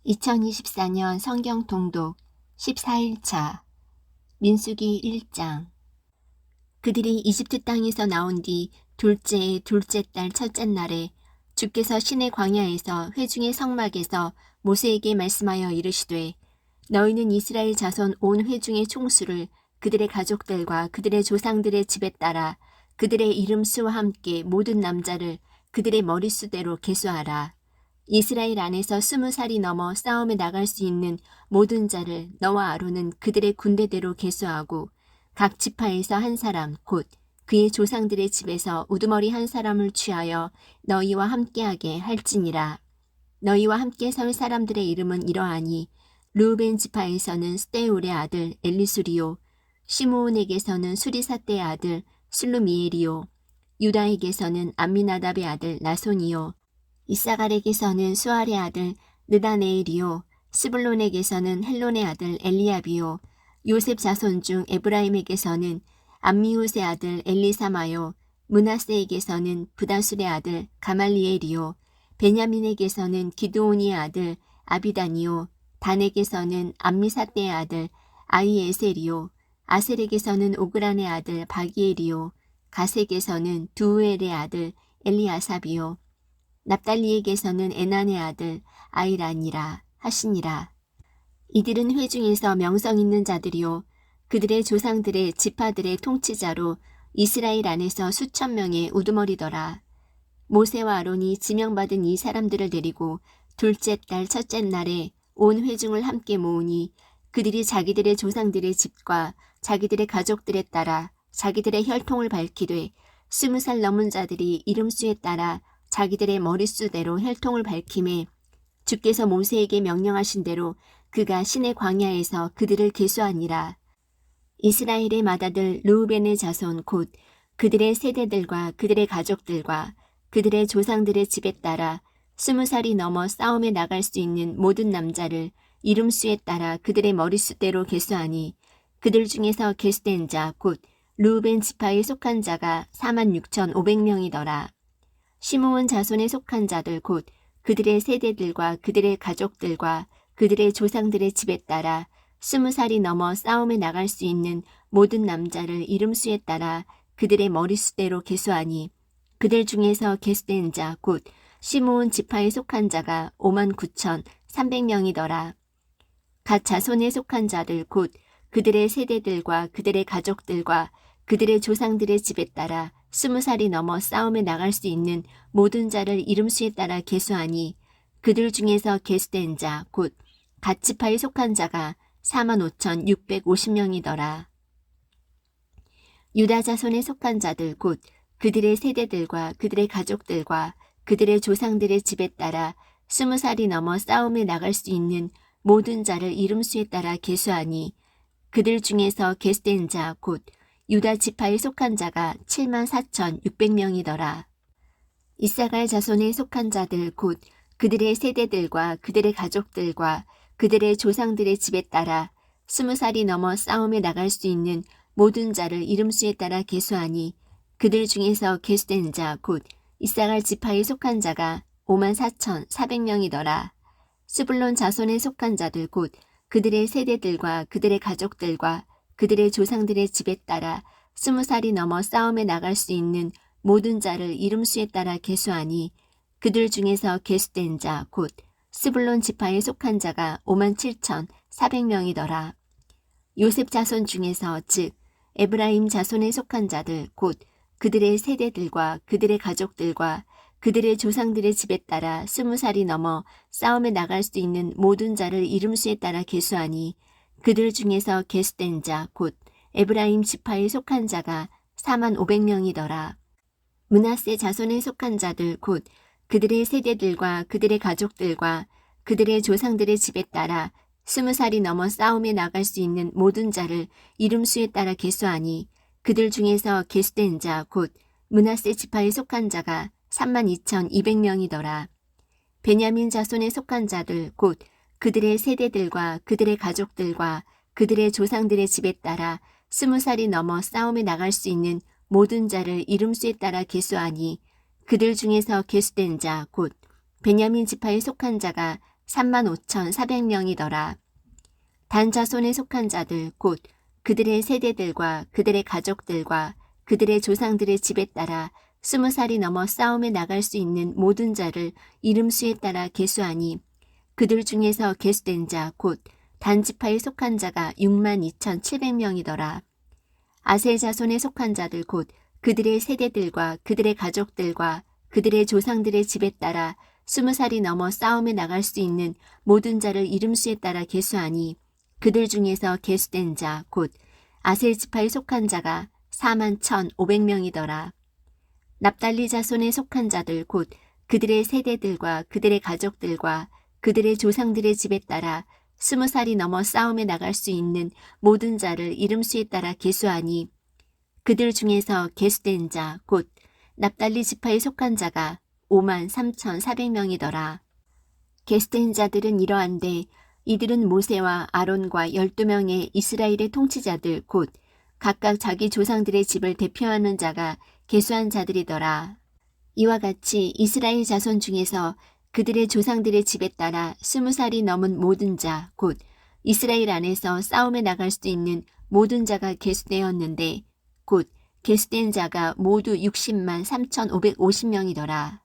2024년 성경 통독 14일차 민수기 1장. 그들이 이집트 땅에서 나온 뒤 둘째의 둘째 달 첫째 날에 주께서 시내 광야에서 회중의 성막에서 모세에게 말씀하여 이르시되 너희는 이스라엘 자손 온 회중의 총수를 그들의 가족들과 그들의 조상들의 집에 따라 그들의 이름 수와 함께 모든 남자를 그들의 머릿수대로 계수하라. 이스라엘 안에서 20살이 넘어 싸움에 나갈 수 있는 모든 자를 너와 아론은 그들의 군대대로 계수하고 각 지파에서 한 사람 곧 그의 조상들의 집에서 우두머리 한 사람을 취하여 너희와 함께하게 할지니라. 너희와 함께 설 사람들의 이름은 이러하니 르우벤 지파에서는 스데울의 아들 엘리수리요, 시므온에게서는 수리사떼의 아들 슬루미엘이요, 유다에게서는 암미나답의 아들 나손이요, 이사갈에게서는 수알의 아들 느다네엘이요, 스불론에게서는 헬론의 아들 엘리압이요, 요셉 자손 중 에브라임에게서는 암미훗의 아들 엘리사마요, 므낫세에게서는 브다술의 아들 가말리엘이요, 베냐민에게서는 기드온이의 아들 아비단이요, 단에게서는 암미사떼의 아들 아히에셀이요, 아셀에게서는 오그란의 아들 바기엘이요, 가색에서는 두우엘의 아들 엘리아삽이요, 납달리에게서는 에난의 아들 아이라니라 하시니라. 이들은 회중에서 명성 있는 자들이요 그들의 조상들의 지파들의 통치자로 이스라엘 안에서 수천 명의 우두머리더라. 모세와 아론이 지명받은 이 사람들을 데리고 둘째 달 첫째 날에 온 회중을 함께 모으니 그들이 자기들의 조상들의 집과 자기들의 가족들에 따라 자기들의 혈통을 밝히되 20살 넘은 자들이 이름수에 따라 자기들의 머릿수대로 혈통을 밝힘에 주께서 모세에게 명령하신 대로 그가 시내 광야에서 그들을 계수하니라. 이스라엘의 맏아들 르우벤의 자손 곧 그들의 세대들과 그들의 가족들과 그들의 조상들의 집에 따라 20살이 넘어 싸움에 나갈 수 있는 모든 남자를 이름수에 따라 그들의 머릿수대로 계수하니 그들 중에서 계수된 자 곧 르우벤 지파에 속한 자가 46,500명이더라. 시므온 자손에 속한 자들 곧 그들의 세대들과 그들의 가족들과 그들의 조상들의 집에 따라 20살이 넘어 싸움에 나갈 수 있는 모든 남자를 이름수에 따라 그들의 머릿수대로 계수하니 그들 중에서 계수된 자 곧 시므온 지파에 속한 자가 59,300명이더라. 각 자손에 속한 자들 곧 그들의 세대들과 그들의 가족들과 그들의 조상들의 집에 따라 20살이 넘어 싸움에 나갈 수 있는 모든 자를 이름수에 따라 계수하니 그들 중에서 계수된 자 곧 각 지파에 속한 자가 45,650명이더라. 유다 자손에 속한 자들 곧 그들의 세대들과 그들의 가족들과 그들의 조상들의 집에 따라 20살이 넘어 싸움에 나갈 수 있는 모든 자를 이름수에 따라 계수하니 그들 중에서 계수된 자 곧 유다 지파에 속한 자가 74,600명이더라. 이사갈 자손에 속한 자들 곧 그들의 세대들과 그들의 가족들과 그들의 조상들의 집에 따라 20살이 넘어 싸움에 나갈 수 있는 모든 자를 이름수에 따라 계수하니 그들 중에서 계수된 자 곧 이사갈 지파에 속한 자가 54,400명이더라. 스불론 자손에 속한 자들 곧 그들의 세대들과 그들의 가족들과 그들의 조상들의 집에 따라 20살이 넘어 싸움에 나갈 수 있는 모든 자를 이름수에 따라 계수하니 그들 중에서 계수된 자 곧 스불론 지파에 속한 자가 57,400명이더라. 요셉 자손 중에서 즉 에브라임 자손에 속한 자들 곧 그들의 세대들과 그들의 가족들과 그들의 조상들의 집에 따라 20살이 넘어 싸움에 나갈 수 있는 모든 자를 이름수에 따라 계수하니 그들 중에서 계수된 자 곧 에브라임 지파에 속한 자가 45,000명이더라. 므낫세 자손에 속한 자들 곧 그들의 세대들과 그들의 가족들과 그들의 조상들의 집에 따라 20살이 넘어 싸움에 나갈 수 있는 모든 자를 이름수에 따라 계수하니 그들 중에서 계수된 자 곧 므낫세 지파에 속한 자가 32,200명이더라. 베냐민 자손에 속한 자들 곧 그들의 세대들과 그들의 가족들과 그들의 조상들의 집에 따라 20살이 넘어 싸움에 나갈 수 있는 모든 자를 이름수에 따라 계수하니 그들 중에서 계수된 자 곧 베냐민 지파에 속한 자가 35,400명이더라. 단 자손에 속한 자들 곧 그들의 세대들과 그들의 가족들과 그들의 조상들의 집에 따라 20살이 넘어 싸움에 나갈 수 있는 모든 자를 이름수에 따라 계수하니 그들 중에서 계수된 자 곧 단지파에 속한 자가 62,700명이더라. 아셀 자손에 속한 자들 곧 그들의 세대들과 그들의 가족들과 그들의 조상들의 집에 따라 20살이 넘어 싸움에 나갈 수 있는 모든 자를 이름수에 따라 계수하니 그들 중에서 계수된 자 곧 아셀 지파에 속한 자가 41,500명이더라. 납달리 자손에 속한 자들 곧 그들의 세대들과 그들의 가족들과 그들의 조상들의 집에 따라 20살이 넘어 싸움에 나갈 수 있는 모든 자를 이름수에 따라 계수하니 그들 중에서 계수된 자 곧 납달리 지파에 속한 자가 53,400명이더라. 계수된 자들은 이러한데 이들은 모세와 아론과 12명의 이스라엘의 통치자들 곧 각각 자기 조상들의 집을 대표하는 자가 계수한 자들이더라. 이와 같이 이스라엘 자손 중에서 그들의 조상들의 집에 따라 20살이 넘은 모든 자 곧 이스라엘 안에서 싸움에 나갈 수 있는 모든 자가 계수되었는데 곧 계수된 자가 모두 60만 3,550명이더라.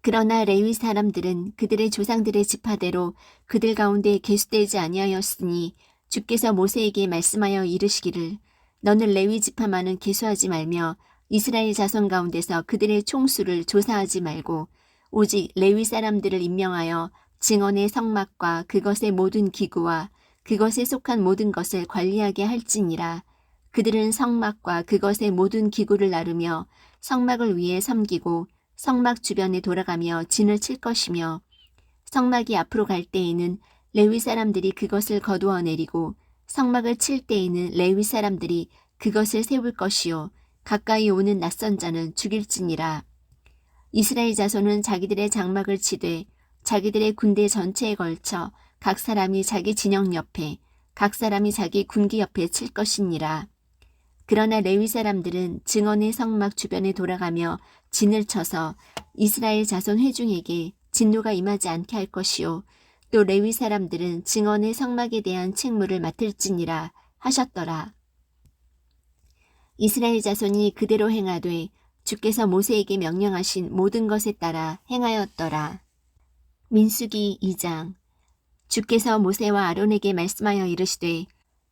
그러나 레위 사람들은 그들의 조상들의 지파대로 그들 가운데 계수되지 아니하였으니 주께서 모세에게 말씀하여 이르시기를 너는 레위 지파만은 계수하지 말며 이스라엘 자손 가운데서 그들의 총수를 조사하지 말고 오직 레위 사람들을 임명하여 증언의 성막과 그것의 모든 기구와 그것에 속한 모든 것을 관리하게 할지니라. 그들은 성막과 그것의 모든 기구를 나르며 성막을 위해 섬기고 성막 주변에 돌아가며 진을 칠 것이며 성막이 앞으로 갈 때에는 레위 사람들이 그것을 거두어 내리고 성막을 칠 때에는 레위 사람들이 그것을 세울 것이요 가까이 오는 낯선 자는 죽일지니라. 이스라엘 자손은 자기들의 장막을 치되 자기들의 군대 전체에 걸쳐 각 사람이 자기 진영 옆에 각 사람이 자기 군기 옆에 칠 것이니라. 그러나 레위 사람들은 증언의 성막 주변에 돌아가며 진을 쳐서 이스라엘 자손 회중에게 진노가 임하지 않게 할 것이요 또 레위 사람들은 증언의 성막에 대한 책무를 맡을지니라 하셨더라. 이스라엘 자손이 그대로 행하되 주께서 모세에게 명령하신 모든 것에 따라 행하였더라. 민수기 2장. 주께서 모세와 아론에게 말씀하여 이르시되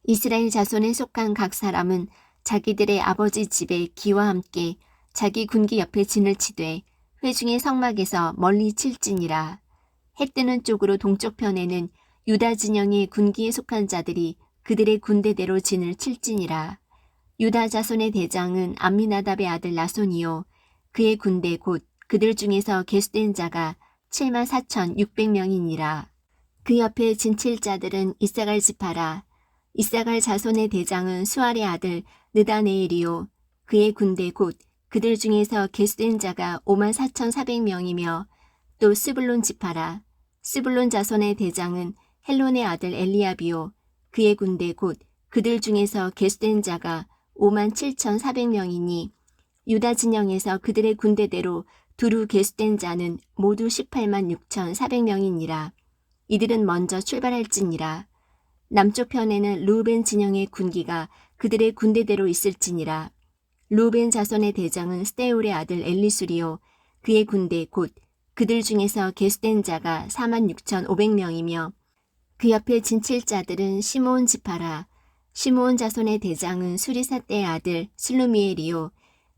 이스라엘 자손에 속한 각 사람은 자기들의 아버지 집에 기와 함께 자기 군기 옆에 진을 치되 회중의 성막에서 멀리 칠지니라. 해 뜨는 쪽으로 동쪽 편에는 유다 진영의 군기에 속한 자들이 그들의 군대대로 진을 칠지니라. 유다 자손의 대장은 암미나답의 아들 나손이요 그의 군대 곧 그들 중에서 계수된 자가 74,600명이니라. 그 옆에 진칠 자들은 이사갈 지파라. 이사갈 자손의 대장은 수알의 아들 느다네엘이요 그의 군대 곧 그들 중에서 계수된 자가 54,400명이며 또 스불론 지파라. 스불론 자손의 대장은 헬론의 아들 엘리압이요 그의 군대 곧 그들 중에서 계수된 자가 57,400명이니 유다 진영에서 그들의 군대대로 두루 계수된 자는 모두 186,400명이니라. 이들은 먼저 출발할지니라. 남쪽 편에는 르우벤 진영의 군기가 그들의 군대대로 있을지니라. 르우벤 자손의 대장은 스데울의 아들 엘리술이요 그의 군대 곧 그들 중에서 계수된 자가 46,500명이며 그 옆에 진칠 자들은 시므온 지파라. 시므온 자손의 대장은 수리사떼의 아들 슬루미엘이요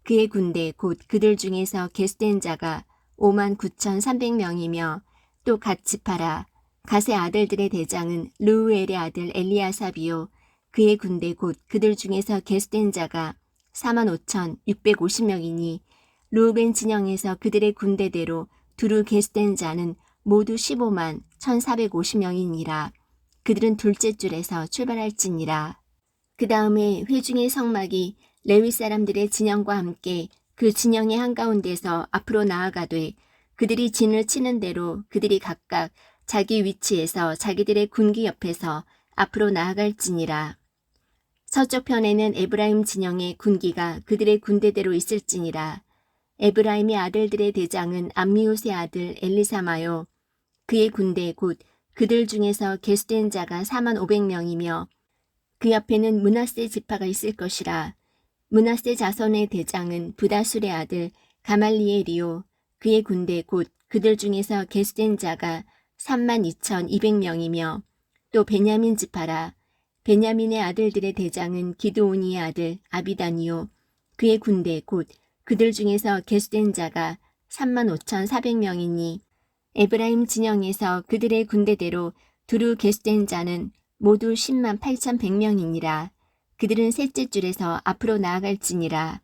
그의 군대 곧 그들 중에서 계수된 자가 59,300명이며 또 갓 지파라. 갓의 아들들의 대장은 르우엘의 아들 엘리아삽이요 그의 군대 곧 그들 중에서 계수된 자가 45,650명이니 르우벤 진영에서 그들의 군대대로 두루 계수된 자는 모두 15만 1,450명이니라. 그들은 둘째 줄에서 출발할지니라. 그 다음에 회중의 성막이 레위 사람들의 진영과 함께 그 진영의 한가운데서 앞으로 나아가되 그들이 진을 치는 대로 그들이 각각 자기 위치에서 자기들의 군기 옆에서 앞으로 나아갈지니라. 서쪽 편에는 에브라임 진영의 군기가 그들의 군대대로 있을지니라. 에브라임의 아들들의 대장은 암미우스의 아들 엘리사마요 그의 군대 곧 그들 중에서 계수된 자가 45,000명이며 그 옆에는 므낫세 지파가 있을 것이라. 므낫세 자손의 대장은 부다술의 아들 가말리엘이요 그의 군대 곧 그들 중에서 계수된 자가 32,200명이며 또 베냐민 지파라. 베냐민의 아들들의 대장은 기드온이의 아들 아비단이요 그의 군대 곧 그들 중에서 계수된 자가 35,400명이니 에브라임 진영에서 그들의 군대대로 두루 계수된 자는 모두 108,100명이니라. 그들은 셋째 줄에서 앞으로 나아갈지니라.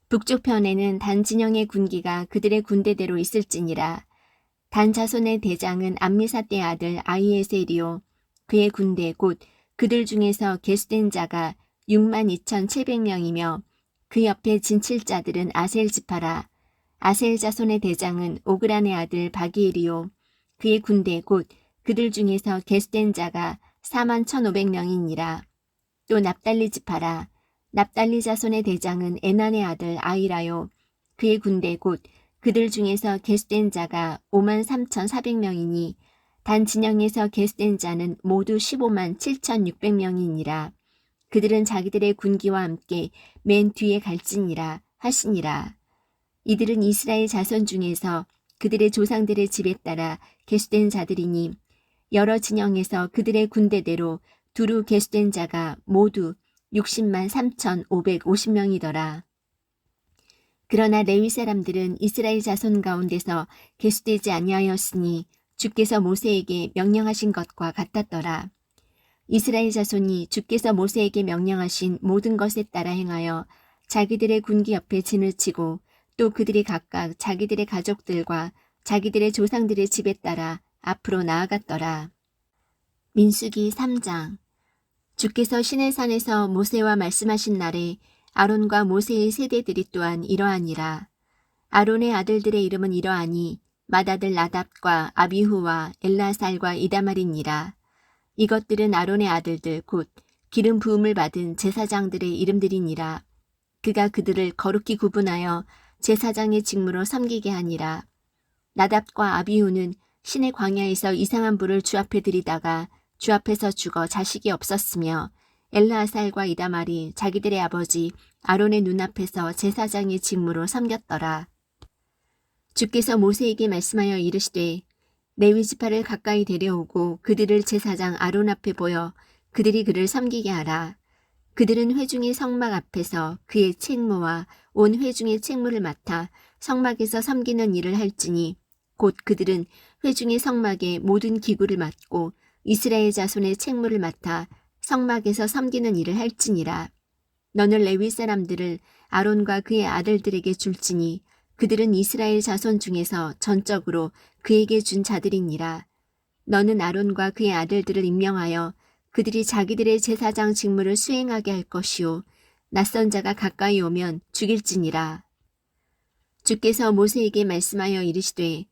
북쪽편에는 단 진영의 군기가 그들의 군대대로 있을지니라. 단 자손의 대장은 암미사떼의 아들 아히에셀이요 그의 군대 곧 그들 중에서 계수된 자가 62,700명이며 그 옆에 진칠자들은 아셀 지파라. 아셀 자손의 대장은 오그란의 아들 바기엘이요 그의 군대 곧 그들 중에서 계수된 자가 41,500명이니라. 또 납달리 지파라. 납달리 자손의 대장은 에난의 아들 아이라요 그의 군대 곧 그들 중에서 계수된 자가 53,400명이니 단 진영에서 계수된 자는 모두 157,600명이니라. 그들은 자기들의 군기와 함께 맨 뒤에 갈지니라 하시니라. 이들은 이스라엘 자손 중에서 그들의 조상들의 집에 따라 계수된 자들이니 여러 진영에서 그들의 군대대로 두루 계수된 자가 모두 603,550명이더라. 그러나 레위 사람들은 이스라엘 자손 가운데서 계수되지 아니하였으니 주께서 모세에게 명령하신 것과 같았더라. 이스라엘 자손이 주께서 모세에게 명령하신 모든 것에 따라 행하여 자기들의 군기 옆에 진을 치고 또 그들이 각각 자기들의 가족들과 자기들의 조상들의 집에 따라 앞으로 나아갔더라. 민수기 3장. 주께서 시내산에서 모세와 말씀하신 날에 아론과 모세의 세대들이 또한 이러하니라. 아론의 아들들의 이름은 이러하니 맏아들 나답과 아비후와 엘라살과 이다말이니라. 이것들은 아론의 아들들 곧 기름 부음을 받은 제사장들의 이름들이니라. 그가 그들을 거룩히 구분하여 제사장의 직무로 섬기게 하니라. 나답과 아비후는 신의 광야에서 이상한 불을 주 앞에 들이다가 주 앞에서 죽어 자식이 없었으며 엘라살과 이다말이 자기들의 아버지 아론의 눈앞에서 제사장의 직무로 섬겼더라. 주께서 모세에게 말씀하여 이르시되 레위 지파를 가까이 데려오고 그들을 제사장 아론 앞에 보여 그들이 그를 섬기게 하라. 그들은 회중의 성막 앞에서 그의 책무와 온 회중의 책무를 맡아 성막에서 섬기는 일을 할지니 곧 그들은 회중의 성막의 모든 기구를 맡고 이스라엘 자손의 책무를 맡아 성막에서 섬기는 일을 할지니라. 너는 레위 사람들을 아론과 그의 아들들에게 줄지니 그들은 이스라엘 자손 중에서 전적으로 그에게 준 자들이니라. 너는 아론과 그의 아들들을 임명하여 그들이 자기들의 제사장 직무를 수행하게 할 것이요 낯선 자가 가까이 오면 죽일지니라. 주께서 모세에게 말씀하여 이르시되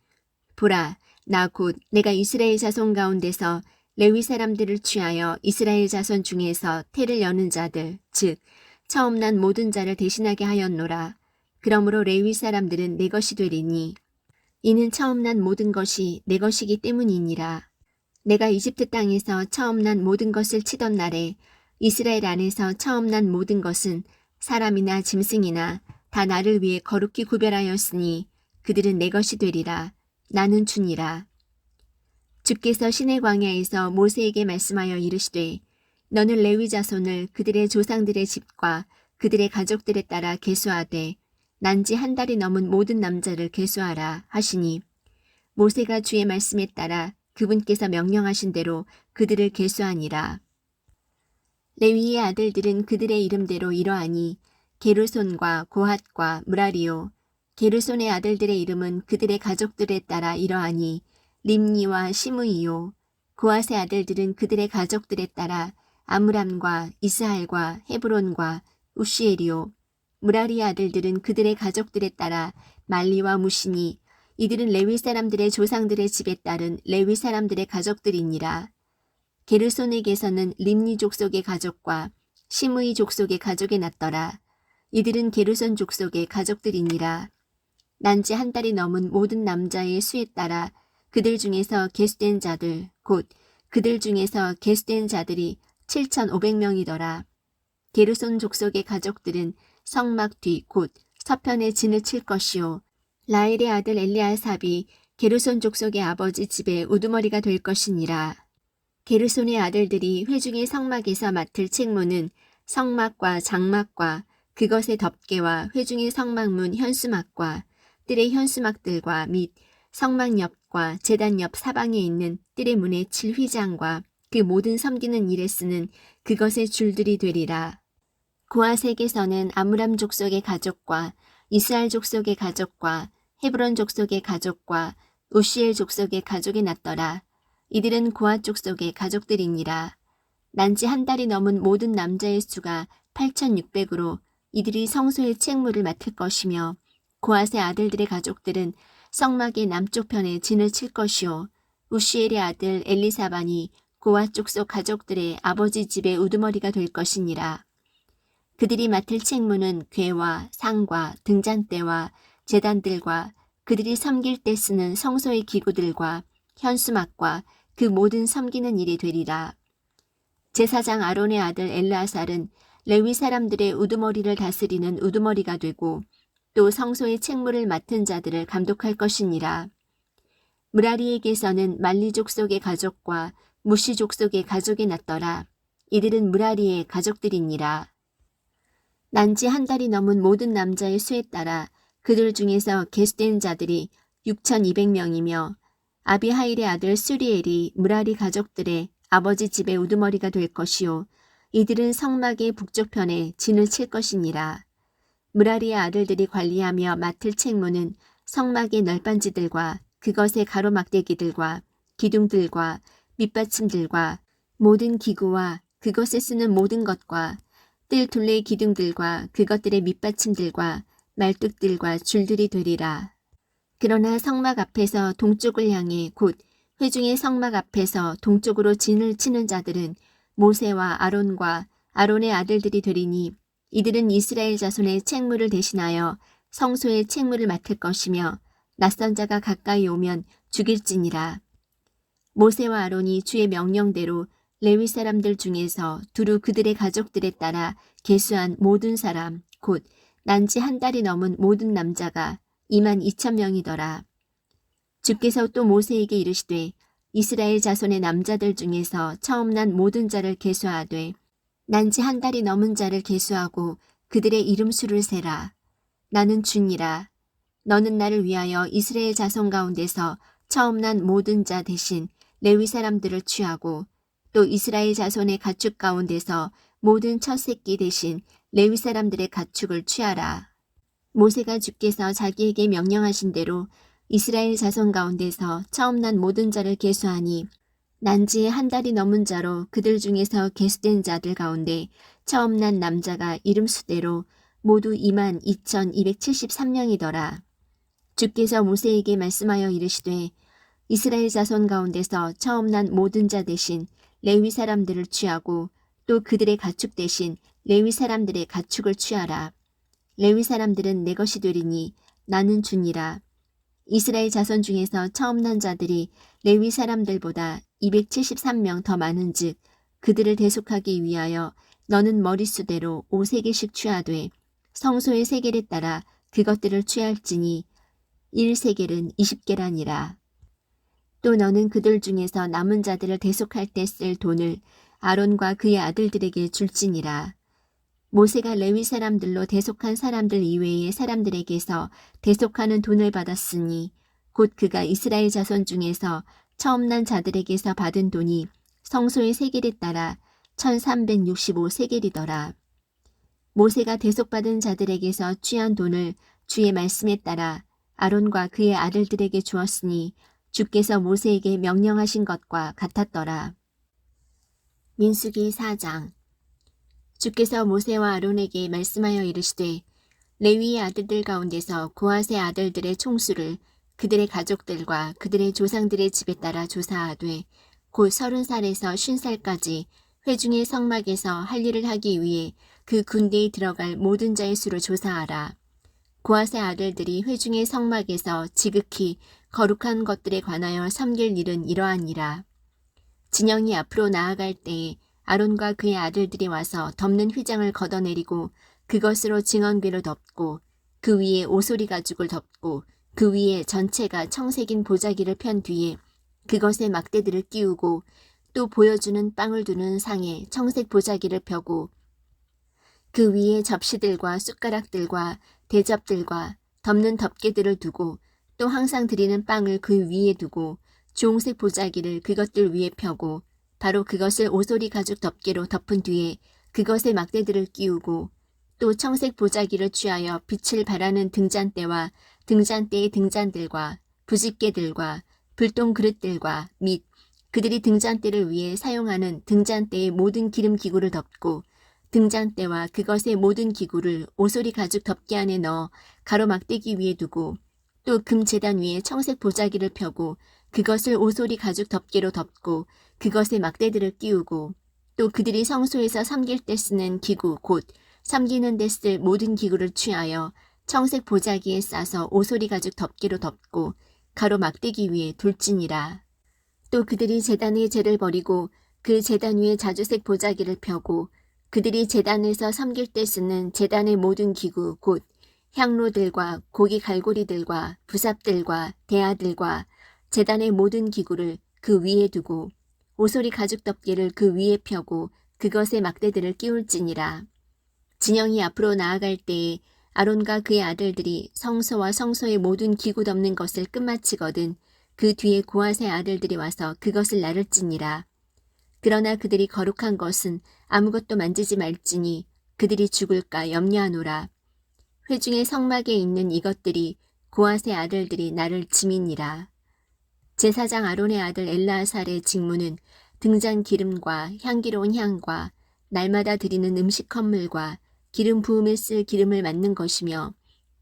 보라 나 곧 내가 이스라엘 자손 가운데서 레위 사람들을 취하여 이스라엘 자손 중에서 태를 여는 자들 즉 처음 난 모든 자를 대신하게 하였노라. 그러므로 레위 사람들은 내 것이 되리니 이는 처음 난 모든 것이 내 것이기 때문이니라. 내가 이집트 땅에서 처음 난 모든 것을 치던 날에 이스라엘 안에서 처음 난 모든 것은 사람이나 짐승이나 다 나를 위해 거룩히 구별하였으니 그들은 내 것이 되리라. 나는 주니라. 주께서 시내 광야에서 모세에게 말씀하여 이르시되 너는 레위 자손을 그들의 조상들의 집과 그들의 가족들에 따라 계수하되 난지 한 달이 넘은 모든 남자를 계수하라 하시니 모세가 주의 말씀에 따라 그분께서 명령하신 대로 그들을 계수하니라. 레위의 아들들은 그들의 이름대로 이러하니 게르손과 고핫과 므라리요. 게르손의 아들들의 이름은 그들의 가족들에 따라 이러하니 림니와 시므이요. 고핫의 아들들은 그들의 가족들에 따라 아므람과 이스할과 헤브론과 우시엘이요. 므라리의 아들들은 그들의 가족들에 따라 말리와 무시니 이들은 레위 사람들의 조상들의 집에 따른 레위 사람들의 가족들이니라. 게르손에게서는 림니 족속의 가족과 시므이 족속의 가족이 났더라. 이들은 게르손 족속의 가족들이니라. 난지 한 달이 넘은 모든 남자의 수에 따라 그들 중에서 계수된 자들 곧 그들 중에서 계수된 자들이 7,500명이더라. 게르손 족속의 가족들은 성막 뒤 곧 서편에 진을 칠 것이요 라헬의 아들 엘리아삽이 게르손 족속의 아버지 집의 우두머리가 될 것이니라. 게르손의 아들들이 회중의 성막에서 맡을 책무는 성막과 장막과 그것의 덮개와 회중의 성막문 현수막과 뜰의 현수막들과 및 성막 옆과 제단 옆 사방에 있는 뜰의 문에 칠 휘장과 그 모든 섬기는 일에 쓰는 그것의 줄들이 되리라. 고아색에서는 아므람 족속의 가족과 이스라엘 족속의 가족과 헤브론 족속의 가족과 우시엘 족속의 가족이 났더라. 이들은 고아 족속의 가족들이니라. 난지 한 달이 넘은 모든 남자의 수가 8,600으로 이들이 성소의 책무를 맡을 것이며 고아의 아들들의 가족들은 성막의 남쪽 편에 진을 칠 것이요 우시엘의 아들 엘리사반이 고아 족속 가족들의 아버지 집의 우두머리가 될 것이니라. 그들이 맡을 책무는 궤와 상과 등잔대와 제단들과 그들이 섬길 때 쓰는 성소의 기구들과 현수막과 그 모든 섬기는 일이 되리라. 제사장 아론의 아들 엘르아살은 레위 사람들의 우두머리를 다스리는 우두머리가 되고 또 성소의 책무를 맡은 자들을 감독할 것이니라. 무라리에게서는 말리 족속의 가족과 무시 족속의 가족이 났더라. 이들은 무라리의 가족들이니라. 난지 한 달이 넘은 모든 남자의 수에 따라 그들 중에서 계수된 자들이 6,200명이며 아비하일의 아들 수리엘이 무라리 가족들의 아버지 집의 우두머리가 될 것이요 이들은 성막의 북쪽편에 진을 칠 것이니라. 무라리의 아들들이 관리하며 맡을 책무는 성막의 널빤지들과 그것의 가로막대기들과 기둥들과 밑받침들과 모든 기구와 그것에 쓰는 모든 것과 뜰 둘레의 기둥들과 그것들의 밑받침들과 말뚝들과 줄들이 되리라. 그러나 성막 앞에서 동쪽을 향해 곧 회중의 성막 앞에서 동쪽으로 진을 치는 자들은 모세와 아론과 아론의 아들들이 되리니 이들은 이스라엘 자손의 책무를 대신하여 성소의 책무를 맡을 것이며 낯선 자가 가까이 오면 죽일지니라. 모세와 아론이 주의 명령대로 레위 사람들 중에서 두루 그들의 가족들에 따라 계수한 모든 사람 곧 난지 한 달이 넘은 모든 남자가 22,000명이더라. 주께서 또 모세에게 이르시되 이스라엘 자손의 남자들 중에서 처음 난 모든 자를 계수하되 난지 한 달이 넘은 자를 계수하고 그들의 이름 수를 세라. 나는 주니라. 너는 나를 위하여 이스라엘 자손 가운데서 처음 난 모든 자 대신 레위 사람들을 취하고 또 이스라엘 자손의 가축 가운데서 모든 첫 새끼 대신 레위 사람들의 가축을 취하라. 모세가 주께서 자기에게 명령하신 대로 이스라엘 자손 가운데서 처음 난 모든 자를 계수하니 난지 한 달이 넘은 자로 그들 중에서 계수된 자들 가운데 처음 난 남자가 이름 수대로 모두 22,273명이더라. 주께서 모세에게 말씀하여 이르시되 이스라엘 자손 가운데서 처음 난 모든 자 대신 레위 사람들을 취하고 또 그들의 가축 대신 레위 사람들의 가축을 취하라. 레위 사람들은 내 것이 되리니 나는 주니라. 이스라엘 자손 중에서 처음 난 자들이 레위 사람들보다 273명 더 많은즉 그들을 대속하기 위하여 너는 머릿수대로 5세겔씩 취하되 성소의 세겔에 따라 그것들을 취할지니 1세겔은 20계라니라. 또 너는 그들 중에서 남은 자들을 대속할 때 쓸 돈을 아론과 그의 아들들에게 줄지니라. 모세가 레위 사람들로 대속한 사람들 이외의 사람들에게서 대속하는 돈을 받았으니 곧 그가 이스라엘 자손 중에서 처음 난 자들에게서 받은 돈이 성소의 세겔에 따라 1,365세겔이더라. 모세가 대속받은 자들에게서 취한 돈을 주의 말씀에 따라 아론과 그의 아들들에게 주었으니 주께서 모세에게 명령하신 것과 같았더라. 민수기 4장. 주께서 모세와 아론에게 말씀하여 이르시되 레위의 아들들 가운데서 고핫의 아들들의 총수를 그들의 가족들과 그들의 조상들의 집에 따라 조사하되 곧 30살에서 50살까지 회중의 성막에서 할 일을 하기 위해 그 군대에 들어갈 모든 자의 수로 조사하라. 고핫의 아들들이 회중의 성막에서 지극히 거룩한 것들에 관하여 섬길 일은 이러하니라. 진영이 앞으로 나아갈 때에 아론과 그의 아들들이 와서 덮는 휘장을 걷어내리고 그것으로 증언궤를 덮고 그 위에 오소리 가죽을 덮고 그 위에 전체가 청색인 보자기를 편 뒤에 그것에 막대들을 끼우고 또 보여주는 빵을 두는 상에 청색 보자기를 펴고 그 위에 접시들과 숟가락들과 대접들과 덮는 덮개들을 두고 또 항상 드리는 빵을 그 위에 두고 주홍색 보자기를 그것들 위에 펴고 바로 그것을 오소리 가죽 덮개로 덮은 뒤에 그것에 막대들을 끼우고 또 청색 보자기를 취하여 빛을 발하는 등잔대와 등잔대의 등잔들과 부집개들과 불똥 그릇들과 및 그들이 등잔대를 위해 사용하는 등잔대의 모든 기름 기구를 덮고 등잔대와 그것의 모든 기구를 오소리 가죽 덮개 안에 넣어 가로막대기 위에 두고 또 금제단 위에 청색 보자기를 펴고 그것을 오소리 가죽 덮개로 덮고 그것에 막대들을 끼우고 또 그들이 성소에서 섬길 때 쓰는 기구 곧 섬기는 데 쓸 모든 기구를 취하여 청색 보자기에 싸서 오소리 가죽 덮개로 덮고 가로막대기 위에 둘지니라. 또 그들이 제단의 제를 버리고 그 제단 위에 자주색 보자기를 펴고 그들이 제단에서 섬길 때 쓰는 제단의 모든 기구 곧 향로들과 고기 갈고리들과 부삽들과 대야들과 제단의 모든 기구를 그 위에 두고 오소리 가죽 덮개를 그 위에 펴고 그것에 막대들을 끼울지니라. 진영이 앞으로 나아갈 때에 아론과 그의 아들들이 성소와 성소의 모든 기구 덮는 것을 끝마치거든 그 뒤에 고앗의 아들들이 와서 그것을 나를지니라. 그러나 그들이 거룩한 것은 아무것도 만지지 말지니 그들이 죽을까 염려하노라. 회중의 성막에 있는 이것들이 고앗의 아들들이 나를 지민이라. 제사장 아론의 아들 엘라아살의 직무는 등잔 기름과 향기로운 향과 날마다 드리는 음식 헌물과 기름 부음에 쓸 기름을 맡는 것이며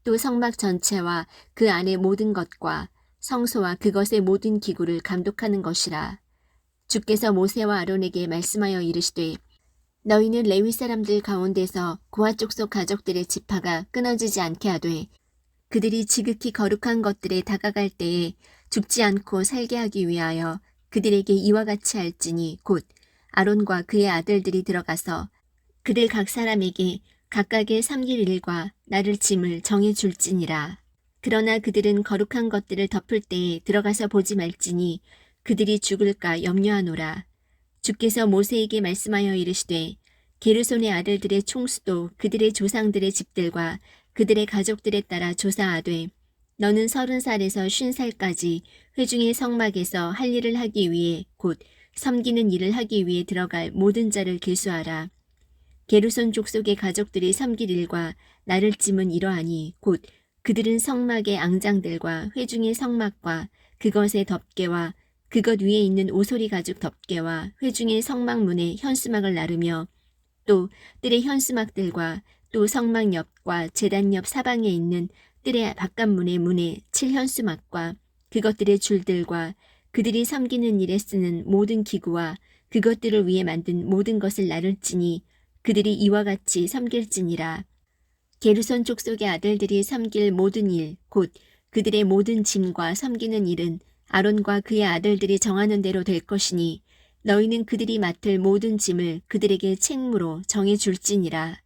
또 성막 전체와 그 안의 모든 것과 성소와 그것의 모든 기구를 감독하는 것이라. 주께서 모세와 아론에게 말씀하여 이르시되 너희는 레위 사람들 가운데서 고앗 족속 가족들의 지파가 끊어지지 않게 하되 그들이 지극히 거룩한 것들에 다가갈 때에 죽지 않고 살게 하기 위하여 그들에게 이와 같이 할지니 곧 아론과 그의 아들들이 들어가서 그들 각 사람에게 각각의 삼길 일과 나를 짐을 정해 줄지니라. 그러나 그들은 거룩한 것들을 덮을 때에 들어가서 보지 말지니 그들이 죽을까 염려하노라. 주께서 모세에게 말씀하여 이르시되 게르손의 아들들의 총수도 그들의 조상들의 집들과 그들의 가족들에 따라 조사하되 너는 30살에서 50살까지 회중의 성막에서 할 일을 하기 위해 곧 섬기는 일을 하기 위해 들어갈 모든 자를 계수하라. 게르손 족속의 가족들이 섬길 일과 나를 짐은 이러하니 곧 그들은 성막의 앙장들과 회중의 성막과 그것의 덮개와 그것 위에 있는 오소리 가죽 덮개와 회중의 성막문에 현수막을 나르며 또 뜰의 현수막들과 또 성막 옆과 제단 옆 사방에 있는 뜰의 바깥문의 문에 칠 현수막과 그것들의 줄들과 그들이 섬기는 일에 쓰는 모든 기구와 그것들을 위해 만든 모든 것을 나를지니 그들이 이와 같이 섬길지니라. 게르손 족속의 아들들이 섬길 모든 일, 곧 그들의 모든 짐과 섬기는 일은 아론과 그의 아들들이 정하는 대로 될 것이니 너희는 그들이 맡을 모든 짐을 그들에게 책무로 정해 줄지니라.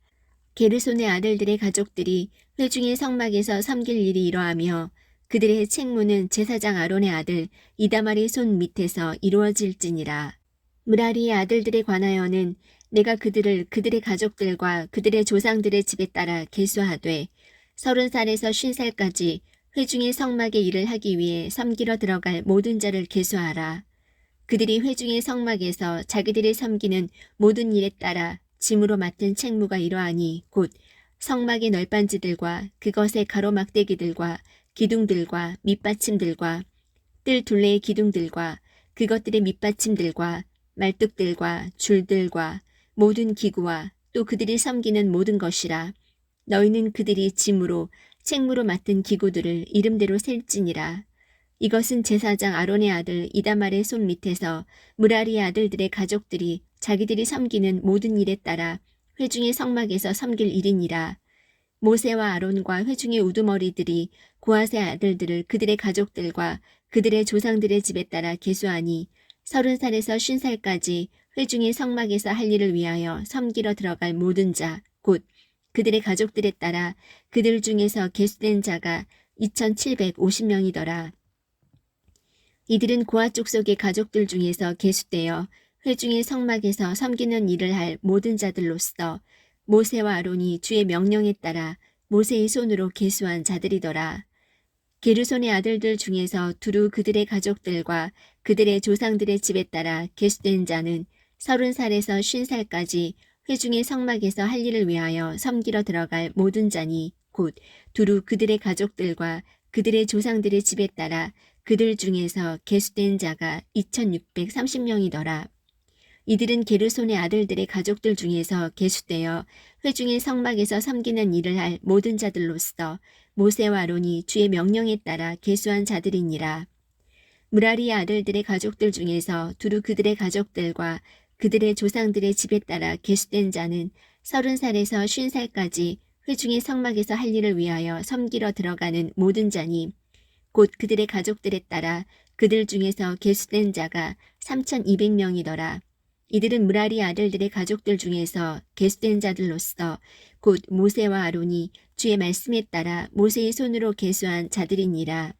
게르손의 아들들의 가족들이 회중의 성막에서 섬길 일이 이러하며 그들의 책무는 제사장 아론의 아들 이다말의 손 밑에서 이루어질지니라. 므라리의 아들들에 관하여는 내가 그들을 그들의 가족들과 그들의 조상들의 집에 따라 계수하되 30살에서 50살까지 회중의 성막의 일을 하기 위해 섬기러 들어갈 모든 자를 계수하라. 그들이 회중의 성막에서 자기들이 섬기는 모든 일에 따라 짐으로 맡은 책무가 이러하니 곧 성막의 널빤지들과 그것의 가로막대기들과 기둥들과 밑받침들과 뜰 둘레의 기둥들과 그것들의 밑받침들과 말뚝들과 줄들과 모든 기구와 또 그들이 섬기는 모든 것이라. 너희는 그들이 짐으로 책무로 맡은 기구들을 이름대로 셀지니라. 이것은 제사장 아론의 아들 이다말의 손 밑에서 므라리의 아들들의 가족들이 자기들이 섬기는 모든 일에 따라 회중의 성막에서 섬길 일이니라. 모세와 아론과 회중의 우두머리들이 고앗의 아들들을 그들의 가족들과 그들의 조상들의 집에 따라 계수하니 30살에서 50살까지 회중의 성막에서 할 일을 위하여 섬기러 들어갈 모든 자, 곧 그들의 가족들에 따라 그들 중에서 계수된 자가 2750명이더라. 이들은 고아 족속의 가족들 중에서 계수되어 회중의 성막에서 섬기는 일을 할 모든 자들로서 모세와 아론이 주의 명령에 따라 모세의 손으로 계수한 자들이더라. 게르손의 아들들 중에서 두루 그들의 가족들과 그들의 조상들의 집에 따라 계수된 자는 30살에서 50살까지 회중의 성막에서 할 일을 위하여 섬기러 들어갈 모든 자니 곧 두루 그들의 가족들과 그들의 조상들의 집에 따라 그들 중에서 계수된 자가 2630명이더라. 이들은 게르손의 아들들의 가족들 중에서 계수되어 회중의 성막에서 섬기는 일을 할 모든 자들로서 모세와 아론이 주의 명령에 따라 계수한 자들이니라. 무라리의 아들들의 가족들 중에서 두루 그들의 가족들과 그들의 조상들의 집에 따라 계수된 자는 30살에서 50살까지 회중의 성막에서 할 일을 위하여 섬기러 들어가는 모든 자니 곧 그들의 가족들에 따라 그들 중에서 계수된 자가 3200명이더라. 이들은 무라리 아들들의 가족들 중에서 계수된 자들로서 곧 모세와 아론이 주의 말씀에 따라 모세의 손으로 계수한 자들이니라.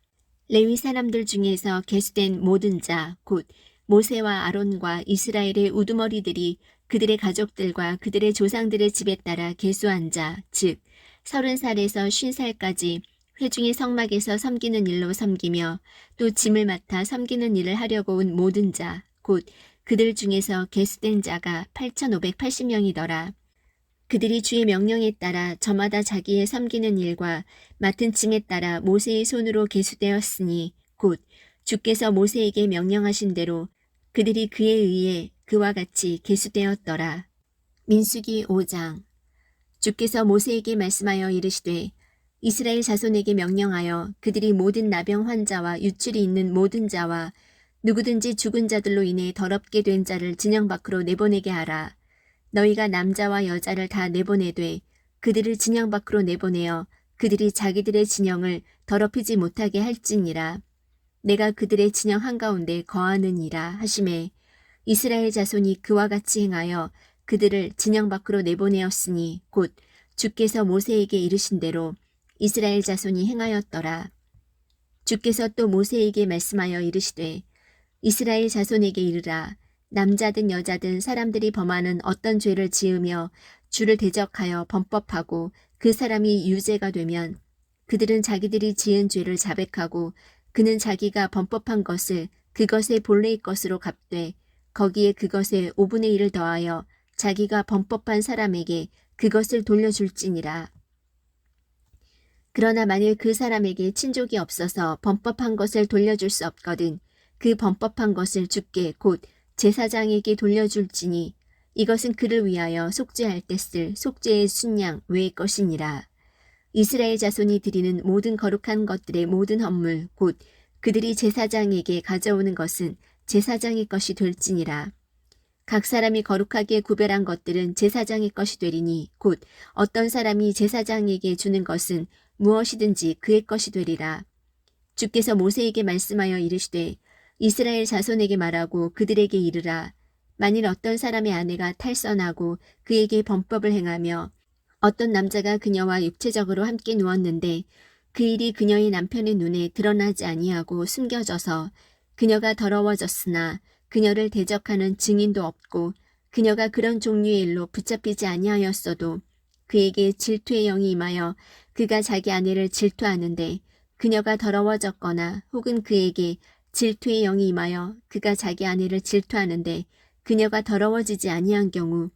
레위 사람들 중에서 계수된 모든 자, 곧 모세와 아론과 이스라엘의 우두머리들이 그들의 가족들과 그들의 조상들의 집에 따라 계수한 자, 즉 30살에서 50살까지 회중의 성막에서 섬기는 일로 섬기며 또 짐을 맡아 섬기는 일을 하려고 온 모든 자, 곧 그들 중에서 계수된 자가 8580명이더라. 그들이 주의 명령에 따라 저마다 자기의 섬기는 일과 맡은 짐에 따라 모세의 손으로 계수되었으니 곧 주께서 모세에게 명령하신 대로 그들이 그에 의해 그와 같이 계수되었더라. 민수기 5장. 주께서 모세에게 말씀하여 이르시되 이스라엘 자손에게 명령하여 그들이 모든 나병 환자와 유출이 있는 모든 자와 누구든지 죽은 자들로 인해 더럽게 된 자를 진영 밖으로 내보내게 하라. 너희가 남자와 여자를 다 내보내되 그들을 진영 밖으로 내보내어 그들이 자기들의 진영을 더럽히지 못하게 할지니라. 내가 그들의 진영 한가운데 거하느니라 하시매 이스라엘 자손이 그와 같이 행하여 그들을 진영 밖으로 내보내었으니 곧 주께서 모세에게 이르신 대로 이스라엘 자손이 행하였더라. 주께서 또 모세에게 말씀하여 이르시되 이스라엘 자손에게 이르라. 남자든 여자든 사람들이 범하는 어떤 죄를 지으며 주를 대적하여 범법하고 그 사람이 유죄가 되면 그들은 자기들이 지은 죄를 자백하고 그는 자기가 범법한 것을 그것의 본래의 것으로 갚되 거기에 그것의 5분의 1을 더하여 자기가 범법한 사람에게 그것을 돌려줄지니라. 그러나 만일 그 사람에게 친족이 없어서 범법한 것을 돌려줄 수 없거든 그 범법한 것을 주께 곧 제사장에게 돌려줄지니 이것은 그를 위하여 속죄할 때 쓸 속죄의 순양 외의 것이니라. 이스라엘 자손이 드리는 모든 거룩한 것들의 모든 헌물 곧 그들이 제사장에게 가져오는 것은 제사장의 것이 될지니라. 각 사람이 거룩하게 구별한 것들은 제사장의 것이 되리니 곧 어떤 사람이 제사장에게 주는 것은 무엇이든지 그의 것이 되리라. 주께서 모세에게 말씀하여 이르시되 이스라엘 자손에게 말하고 그들에게 이르라. 만일 어떤 사람의 아내가 탈선하고 그에게 범법을 행하며 어떤 남자가 그녀와 육체적으로 함께 누웠는데 그 일이 그녀의 남편의 눈에 드러나지 아니하고 숨겨져서 그녀가 더러워졌으나 그녀를 대적하는 증인도 없고 그녀가 그런 종류의 일로 붙잡히지 아니하였어도 그에게 질투의 영이 임하여 그가 자기 아내를 질투하는데 그녀가 더러워졌거나 혹은 그에게 질투의 영이 임하여 그가 자기 아내를 질투하는데 그녀가 더러워지지 아니한 경우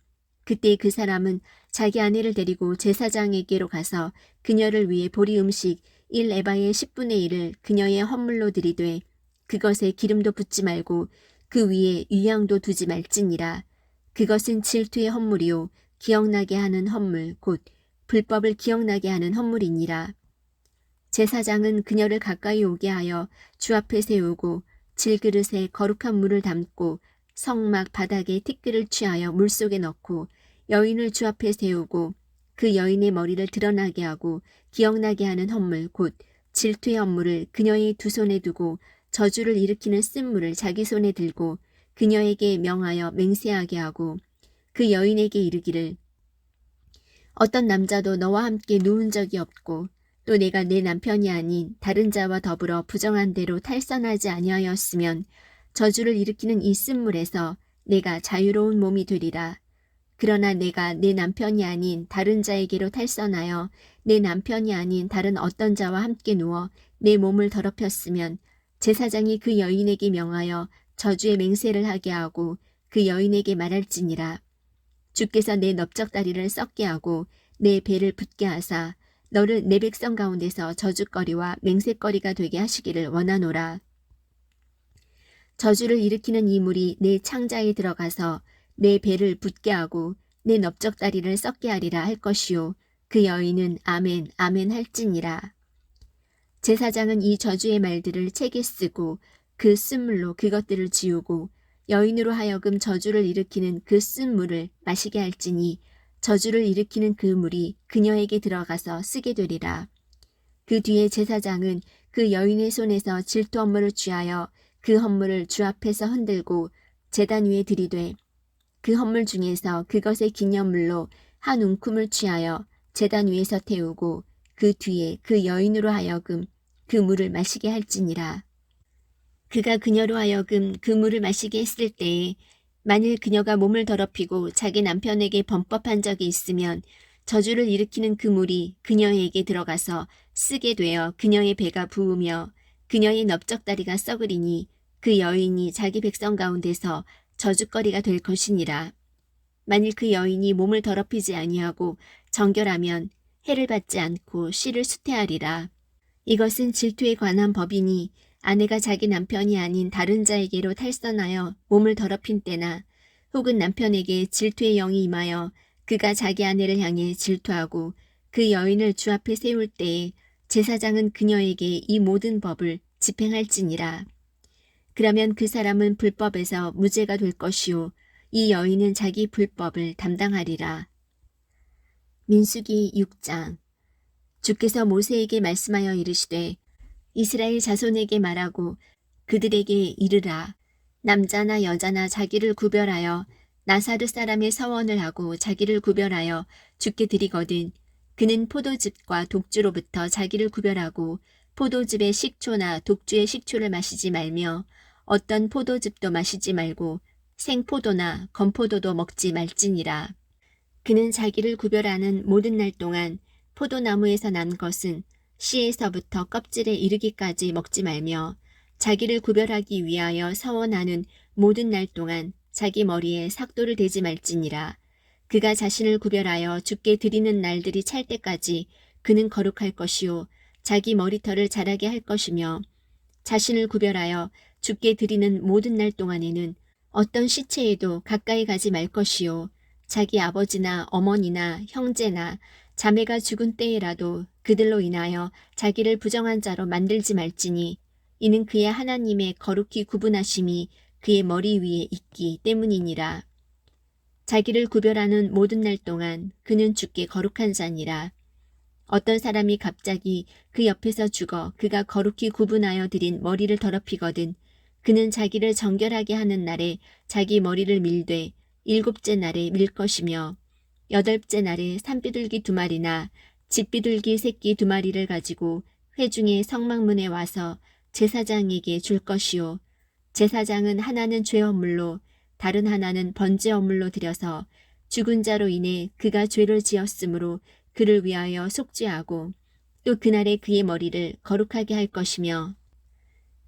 그때 그 사람은 자기 아내를 데리고 제사장에게로 가서 그녀를 위해 보리 음식 1에바의 10분의 1을 그녀의 헌물로 드리되 그것에 기름도 붓지 말고 그 위에 유향도 두지 말지니라. 그것은 질투의 헌물이요 기억나게 하는 헌물 곧 불법을 기억나게 하는 헌물이니라. 제사장은 그녀를 가까이 오게 하여 주 앞에 세우고 질그릇에 거룩한 물을 담고 성막 바닥에 티끌을 취하여 물속에 넣고 여인을 주 앞에 세우고 그 여인의 머리를 드러나게 하고 기억나게 하는 헌물 곧 질투의 헌물을 그녀의 두 손에 두고 저주를 일으키는 쓴물을 자기 손에 들고 그녀에게 명하여 맹세하게 하고 그 여인에게 이르기를 어떤 남자도 너와 함께 누운 적이 없고 또 내가 내 남편이 아닌 다른 자와 더불어 부정한 대로 탈선하지 아니하였으면 저주를 일으키는 이 쓴물에서 내가 자유로운 몸이 되리라. 그러나 내가 내 남편이 아닌 다른 자에게로 탈선하여 내 남편이 아닌 다른 어떤 자와 함께 누워 내 몸을 더럽혔으면 제사장이 그 여인에게 명하여 저주의 맹세를 하게 하고 그 여인에게 말할지니라. 주께서 내 넓적다리를 썩게 하고 내 배를 붓게 하사 너를 내 백성 가운데서 저주거리와 맹세거리가 되게 하시기를 원하노라. 저주를 일으키는 이 물이 내 창자에 들어가서 내 배를 붓게 하고 내 넓적다리를 썩게 하리라 할 것이요 그 여인은 아멘 아멘 할지니라. 제사장은 이 저주의 말들을 책에 쓰고 그 쓴물로 그것들을 지우고 여인으로 하여금 저주를 일으키는 그 쓴 물을 마시게 할지니 저주를 일으키는 그 물이 그녀에게 들어가서 쓰게 되리라. 그 뒤에 제사장은 그 여인의 손에서 질투 헌물을 취하여 그 헌물을 주 앞에서 흔들고 제단 위에 들이되 그 헌물 중에서 그것의 기념물로 한 움큼을 취하여 제단 위에서 태우고 그 뒤에 그 여인으로 하여금 그 물을 마시게 할지니라. 그가 그녀로 하여금 그 물을 마시게 했을 때에 만일 그녀가 몸을 더럽히고 자기 남편에게 범법한 적이 있으면 저주를 일으키는 그 물이 그녀에게 들어가서 쓰게 되어 그녀의 배가 부으며 그녀의 넓적다리가 썩으리니 그 여인이 자기 백성 가운데서 저주거리가 될 것이니라. 만일 그 여인이 몸을 더럽히지 아니하고 정결하면 해를 받지 않고 씨를 수태하리라. 이것은 질투에 관한 법이니 아내가 자기 남편이 아닌 다른 자에게로 탈선하여 몸을 더럽힌 때나 혹은 남편에게 질투의 영이 임하여 그가 자기 아내를 향해 질투하고 그 여인을 주 앞에 세울 때에 제사장은 그녀에게 이 모든 법을 집행할지니라. 그러면 그 사람은 불법에서 무죄가 될 것이요 이 여인은 자기 불법을 담당하리라. 민수기 6장. 주께서 모세에게 말씀하여 이르시되 이스라엘 자손에게 말하고 그들에게 이르라. 남자나 여자나 자기를 구별하여 나사르 사람의 서원을 하고 자기를 구별하여 주께 드리거든 그는 포도즙과 독주로부터 자기를 구별하고 포도즙의 식초나 독주의 식초를 마시지 말며 어떤 포도즙도 마시지 말고 생포도나 건포도도 먹지 말지니라. 그는 자기를 구별하는 모든 날 동안 포도나무에서 난 것은 씨에서부터 껍질에 이르기까지 먹지 말며 자기를 구별하기 위하여 서원하는 모든 날 동안 자기 머리에 삭도를 대지 말지니라. 그가 자신을 구별하여 주께 드리는 날들이 찰 때까지 그는 거룩할 것이요 자기 머리털을 자라게 할 것이며 자신을 구별하여 주께 드리는 모든 날 동안에는 어떤 시체에도 가까이 가지 말 것이요 자기 아버지나 어머니나 형제나 자매가 죽은 때에라도 그들로 인하여 자기를 부정한 자로 만들지 말지니 이는 그의 하나님의 거룩히 구분하심이 그의 머리 위에 있기 때문이니라. 자기를 구별하는 모든 날 동안 그는 주께 거룩한 자니라. 어떤 사람이 갑자기 그 옆에서 죽어 그가 거룩히 구분하여 드린 머리를 더럽히거든 그는 자기를 정결하게 하는 날에 자기 머리를 밀되 7째 날에 밀 것이며 8째 날에 산비둘기 2마리나 집비둘기 새끼 2마리를 가지고 회중의 성막문에 와서 제사장에게 줄 것이요 제사장은 하나는 죄 헌물로 다른 하나는 번제 헌물로 드려서 죽은 자로 인해 그가 죄를 지었으므로 그를 위하여 속죄하고 또 그날에 그의 머리를 거룩하게 할 것이며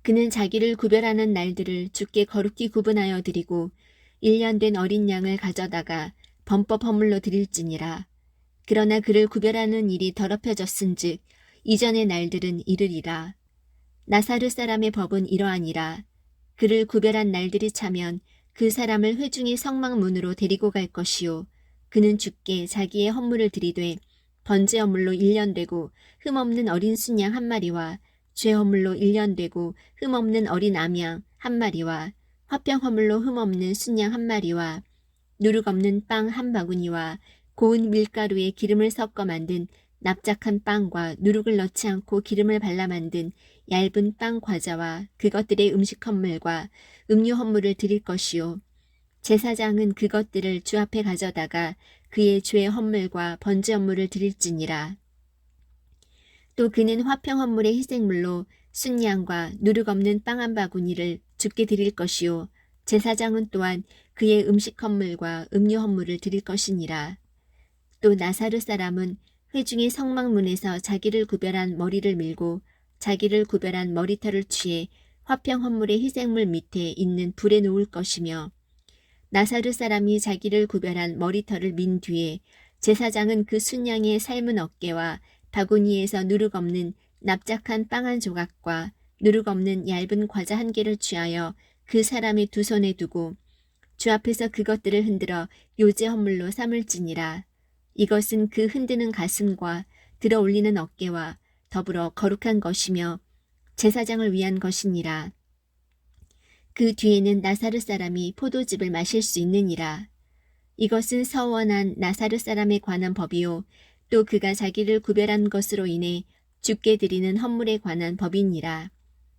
그는 자기를 구별하는 날들을 주께 거룩히 구분하여 드리고 1년 된 어린 양을 가져다가 범법 헌물로 드릴지니라. 그러나 그를 구별하는 일이 더럽혀졌은즉 이전의 날들은 이르리라. 나사르 사람의 법은 이러하니라. 그를 구별한 날들이 차면 그 사람을 회중의 성막문으로 데리고 갈 것이요 그는 주께 자기의 헌물을 드리되 번제 헌물로 1년 되고 흠없는 어린 순양 1마리와 죄 헌물로 1년 되고 흠없는 어린 암양 1마리와 화평 헌물로 흠없는 순양 1마리와 누룩 없는 빵 1바구니와 고운 밀가루에 기름을 섞어 만든 납작한 빵과 누룩을 넣지 않고 기름을 발라 만든 얇은 빵 과자와 그것들의 음식 헌물과 음료 헌물을 드릴 것이요 제사장은 그것들을 주 앞에 가져다가 그의 주의 헌물과 번제 헌물을 드릴지니라. 또 그는 화평 헌물의 희생물로 순양과 누룩 없는 빵 한 바구니를 주께 드릴 것이요 제사장은 또한 그의 음식 헌물과 음료 헌물을 드릴 것이니라. 또 나사렛 사람은 회중의 성막문에서 자기를 구별한 머리를 밀고 자기를 구별한 머리털을 취해 화평 헌물의 희생물 밑에 있는 불에 놓을 것이며 나사렛 사람이 자기를 구별한 머리털을 민 뒤에 제사장은 그 순양의 삶은 어깨와 바구니에서 누룩 없는 납작한 빵 한 조각과 누룩 없는 얇은 과자 한 개를 취하여 그 사람의 두 손에 두고 주 앞에서 그것들을 흔들어 요제 헌물로 삼을지니라. 이것은 그 흔드는 가슴과 들어 올리는 어깨와 더불어 거룩한 것이며 제사장을 위한 것이니라. 그 뒤에는 나사렛 사람이 포도즙을 마실 수 있느니라. 이것은 서원한 나사렛 사람에 관한 법이요 또 그가 자기를 구별한 것으로 인해 주께 드리는 헌물에 관한 법이니라.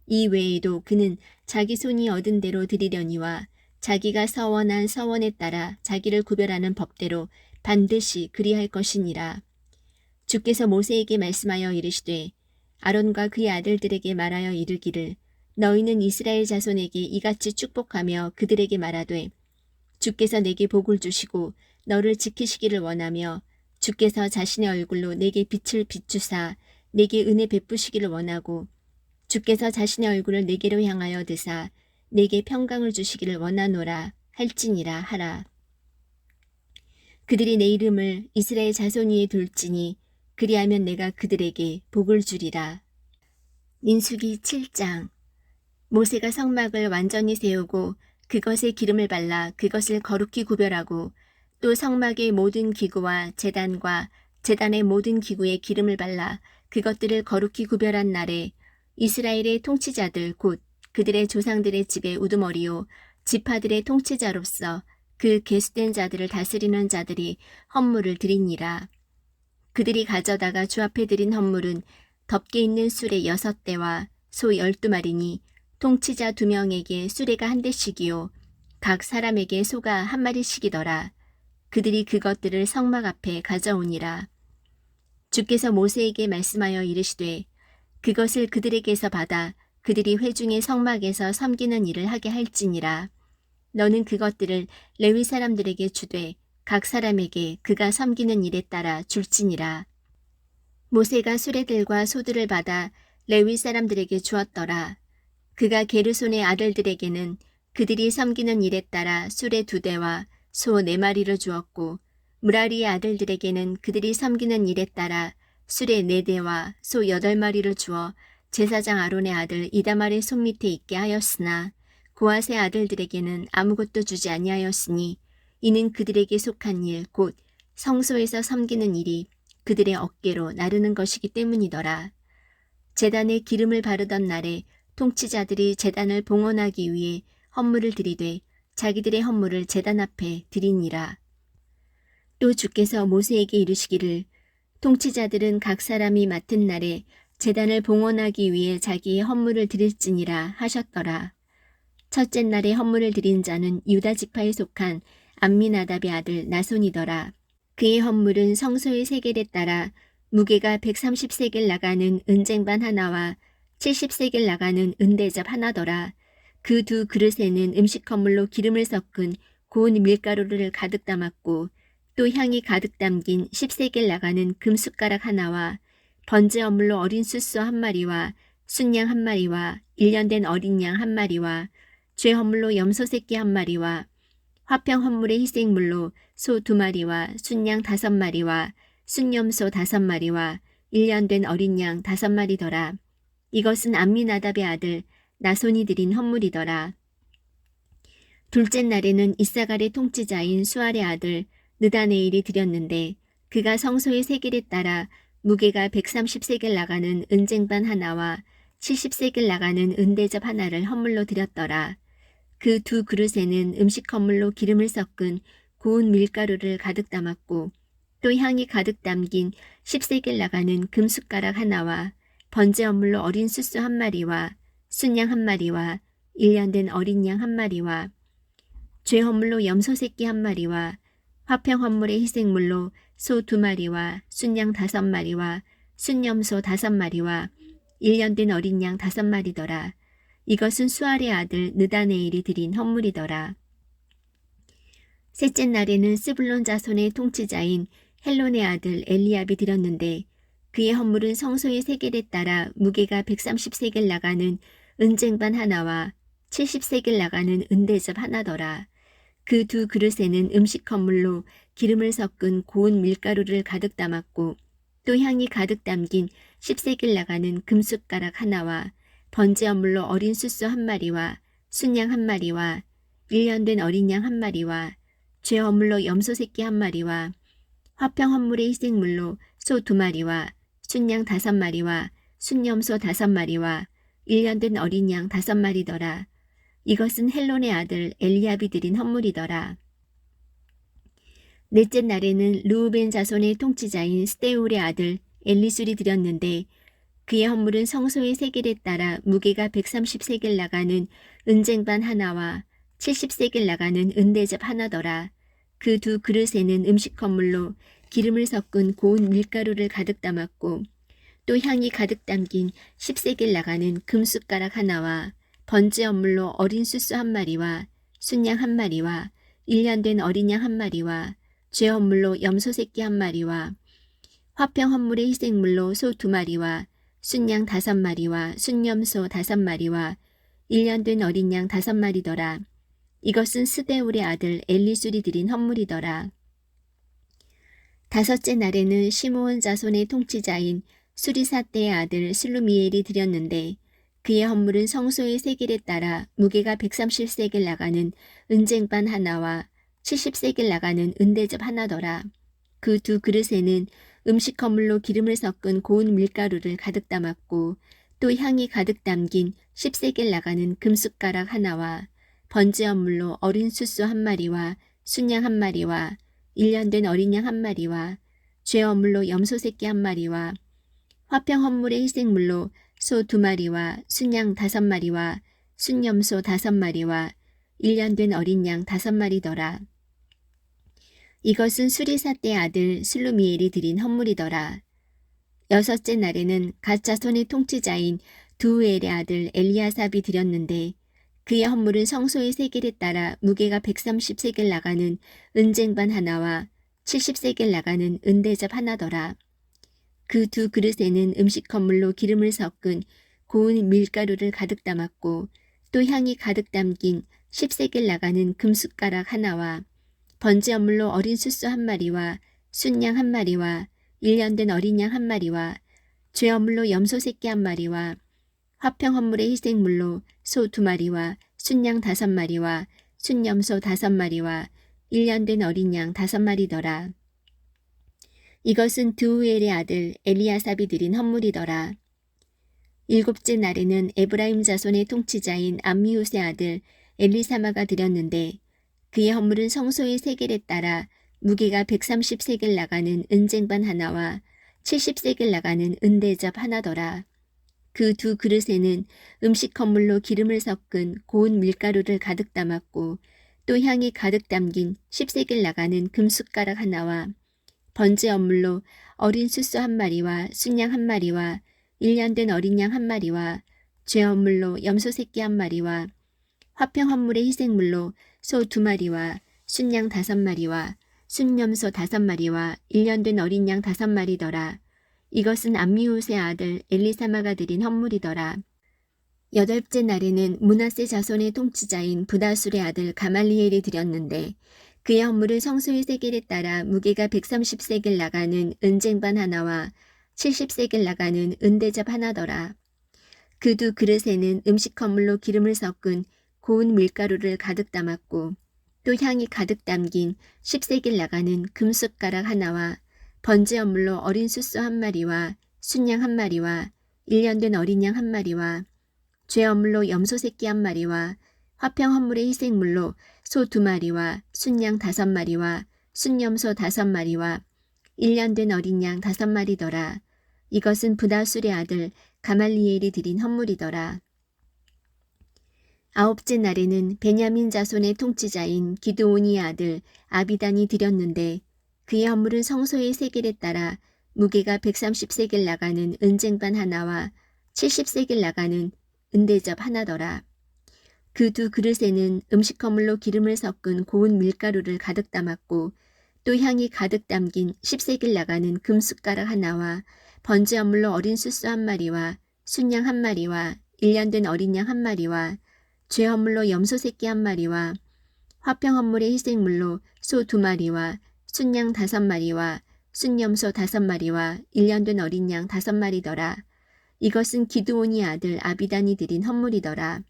이 외에도 그는 자기 손이 얻은 대로 드리려니와 자기가 서원한 서원에 따라 자기를 구별하는 법대로 반드시 그리할 것이니라. 주께서 모세에게 말씀하여 이르시되 아론과 그의 아들들에게 말하여 이르기를 너희는 이스라엘 자손에게 이같이 축복하며 그들에게 말하되 주께서 내게 복을 주시고 너를 지키시기를 원하며 주께서 자신의 얼굴로 내게 빛을 비추사 내게 은혜 베푸시기를 원하고 주께서 자신의 얼굴을 내게로 향하여 드사 내게 평강을 주시기를 원하노라 할지니라 하라. 그들이 내 이름을 이스라엘 자손 위에 둘지니 그리하면 내가 그들에게 복을 주리라. 민수기 7장. 모세가 성막을 완전히 세우고 그것에 기름을 발라 그것을 거룩히 구별하고 또 성막의 모든 기구와 제단과 제단의 모든 기구에 기름을 발라 그것들을 거룩히 구별한 날에 이스라엘의 통치자들 곧 그들의 조상들의 집의 우두머리요 지파들의 통치자로서 그 계수된 자들을 다스리는 자들이 헌물을 드리니라. 그들이 가져다가 주 앞에 드린 헌물은 덮개 있는 수레 6대와 소 12마리니 통치자 2명에게 수레가 한 대씩이요 각 사람에게 소가 한 마리씩이더라. 그들이 그것들을 성막 앞에 가져오니라. 주께서 모세에게 말씀하여 이르시되 그것을 그들에게서 받아 그들이 회중의 성막에서 섬기는 일을 하게 할지니라. 너는 그것들을 레위 사람들에게 주되 각 사람에게 그가 섬기는 일에 따라 줄지니라. 모세가 수레들과 소들을 받아 레위 사람들에게 주었더라. 그가 게르손의 아들들에게는 그들이 섬기는 일에 따라 수레 2대와 소 4마리를 주었고 무라리의 아들들에게는 그들이 섬기는 일에 따라 수레 4대와 소 8마리를 주어 제사장 아론의 아들 이다말의 손밑에 있게 하였으나 고핫의 아들들에게는 아무것도 주지 아니하였으니 이는 그들에게 속한 일 곧 성소에서 섬기는 일이 그들의 어깨로 나르는 것이기 때문이더라. 제단에 기름을 바르던 날에 통치자들이 제단을 봉헌하기 위해 헌물을 드리되 자기들의 헌물을 제단 앞에 드리니라. 또 주께서 모세에게 이르시기를 통치자들은 각 사람이 맡은 날에 제단을 봉헌하기 위해 자기의 헌물을 드릴지니라 하셨더라. 첫째 날에 헌물을 드린 자는 유다 지파에 속한 암미나답의 아들 나손이더라. 그의 헌물은 성소의 세겔에 따라 무게가 130세겔 나가는 은쟁반 하나와 70세겔 나가는 은대접 하나더라. 그 두 그릇에는 음식 헌물로 기름을 섞은 고운 밀가루를 가득 담았고 또 향이 가득 담긴 10세겔 나가는 금숟가락 하나와 번제 헌물로 어린 숫소 1마리와 순양 1마리와 1년 된 어린 양 1마리와 죄 헌물로 염소 새끼 1마리와 화평 헌물의 희생물로 소 2마리와 순양 5마리와 순염소 5마리와 1년 된 어린 양 5마리더라. 이것은 암미나답의 아들 나손이 드린 헌물이더라. 둘째 날에는 이사갈의 통치자인 수알의 아들 느다네일이 드렸는데 그가 성소의 세겔에 따라 무게가 130세겔 나가는 은쟁반 하나와 70세겔 나가는 은대접 하나를 헌물로 드렸더라. 그 두 그릇에는 음식 헌물로 기름을 섞은 고운 밀가루를 가득 담았고 또 향이 가득 담긴 10세겔 나가는 금숟가락 하나와 번제 어물로 어린 수수 한 마리와 순양 한 마리와 1년 된 어린 양 한 마리와 죄 헌물로 염소 새끼 한 마리와 화평 헌물의 희생물로 소 2마리와 순양 5마리와 순염소 5마리와 1년 된 어린 양 5마리더라. 이것은 수알의 아들 느다네일이 드린 헌물이더라. 셋째 날에는 스불론 자손의 통치자인 헬론의 아들 엘리압이 드렸는데 그의 헌물은 성소의 세겔에 따라 무게가 130세겔 나가는 은쟁반 하나와 70세겔 나가는 은대접 하나더라. 그 2 그릇에는 음식 헌물로 기름을 섞은 고운 밀가루를 가득 담았고 또 향이 가득 담긴 10세겔 나가는 금숟가락 하나와 번제 헌물로 어린 수수 한 마리와 순양 한 마리와 1년 된 어린 양 한 마리와 죄 헌물로 염소 새끼 한 마리와 화평 헌물의 희생물로 소 2마리와 순양 5마리와 순염소 5마리와 1년 된 어린 양 5마리더라. 이것은 헬론의 아들 엘리압이 드린 헌물이더라. 넷째 날에는 르우벤 자손의 통치자인 스데울의 아들 엘리술이 드렸는데 그의 헌물은 성소의 세겔에 따라 무게가 130세겔 나가는 은쟁반 하나와 70세겔 나가는 은대접 하나더라. 그 2 그릇에는 음식 헌물로 기름을 섞은 고운 밀가루를 가득 담았고 또 향이 가득 담긴 10세겔 나가는 금숟가락 하나와 번제 헌물로 어린 수수 한 마리와 순양 한 마리와 1년 된 어린 양 한 마리와 죄 헌물로 염소 새끼 한 마리와 화평 헌물의 희생물로 소 2마리와 순양 5마리와 순염소 5마리와 1년 된 어린 양 5마리더라. 이것은 스데울의 아들 엘리술이 드린 헌물이더라. 다섯째 날에는 시므온 자손의 통치자인 수리사떼의 아들 슬루미엘이 드렸는데 그의 헌물은 성소의 세겔에 따라 무게가 130세겔 나가는 은쟁반 하나와 70세겔 나가는 은대접 하나더라. 그 2 그릇에는 음식 헌물로 기름을 섞은 고운 밀가루를 가득 담았고 또 향이 가득 담긴 10세겔 나가는 금숟가락 하나와 번제 헌물로 어린 수수 한 마리와 순양 한 마리와 1년 된 어린 양 한 마리와 죄 헌물로 염소 새끼 한 마리와 화평 헌물의 희생물로 소 2마리와 순양 5마리와 순염소 5마리와 1년 된 어린 양 5마리더라. 이것은 수리사떼의 아들 슬루미엘이 드린 헌물이더라. 여섯째 날에는 갓 자손의 통치자인 두우엘의 아들 엘리아삽이 드렸는데 그의 헌물은 성소의 세겔에 따라 무게가 130세겔 나가는 은쟁반 하나와 70세겔 나가는 은대접 하나더라. 그 2 그릇에는 음식 헌물로 기름을 섞은 고운 밀가루를 가득 담았고 또 향이 가득 담긴 10세겔 나가는 금숟가락 하나와 번제 헌물로 어린 수수 한 마리와 순양 한 마리와 1년 된 어린 양 한 마리와 죄 헌물로 염소 새끼 한 마리와 화평 헌물의 희생물로 소 2마리와 순양 5마리와 순염소 5마리와 1년 된 어린 양 5마리더라. 이것은 드우엘의 아들 엘리아삽이 드린 헌물이더라. 일곱째 날에는 에브라임 자손의 통치자인 암미우스의 아들 엘리사마가 드렸는데 그의 헌물은 성소의 세겔에 따라 무게가 130세겔 나가는 은쟁반 하나와 70세겔 나가는 은대접 하나더라. 그 2 그릇에는 음식 헌물로 기름을 섞은 고운 밀가루를 가득 담았고 또 향이 가득 담긴 10세겔 나가는 금숟가락 하나와 번제 헌물로 어린 수수 한 마리와 순양 한 마리와 1년 된 어린 양 한 마리와 죄 헌물로 염소 새끼 한 마리와 화평 헌물의 희생물로 소 2마리와 순양 5마리와 순염소 5마리와 1년 된 어린 양 5마리더라. 이것은 암미우스의 아들 엘리사마가 드린 헌물이더라. 여덟째 날에는 므낫세 자손의 통치자인 부다술의 아들 가말리엘이 드렸는데 그의 헌물은 성소의 세겔에 따라 무게가 130세겔 나가는 은쟁반 하나와 70세겔 나가는 은대접 하나더라. 그 2 그릇에는 음식 헌물로 기름을 섞은 고운 밀가루를 가득 담았고 또 향이 가득 담긴 10세겔 나가는 금숟가락 하나와 번제 헌물로 어린 수수 한 마리와 순양 한 마리와 1년 된 어린 양 한 마리와 죄 헌물로 염소 새끼 한 마리와 화평 헌물의 희생물로 소 2마리와 순양 5마리와 순염소 5마리와 1년 된 어린 양 5마리더라. 이것은 부다술의 아들 가말리엘이 드린 헌물이더라. 아홉째 날에는 베냐민 자손의 통치자인 기드온이의 아들 아비단이 드렸는데 그의 헌물은 성소의 세겔에 따라 무게가 130세겔 나가는 은쟁반 하나와 70세겔 나가는 은대접 하나더라. 그 두 그릇에는 음식 헌물로 기름을 섞은 고운 밀가루를 가득 담았고 또 향이 가득 담긴 10세겔 나가는 금숟가락 하나와 번제 헌물로 어린 숫소 한 마리와 순양 한 마리와 1년 된 어린 양 한 마리와 죄 헌물로 염소 새끼 한 마리와 화평 헌물의 희생물로 소 2마리와 순양 5마리와 순염소 5마리와 1년 된 어린 양 5마리더라. 이것은 기드온이 아들 아비단이 드린 헌물이더라.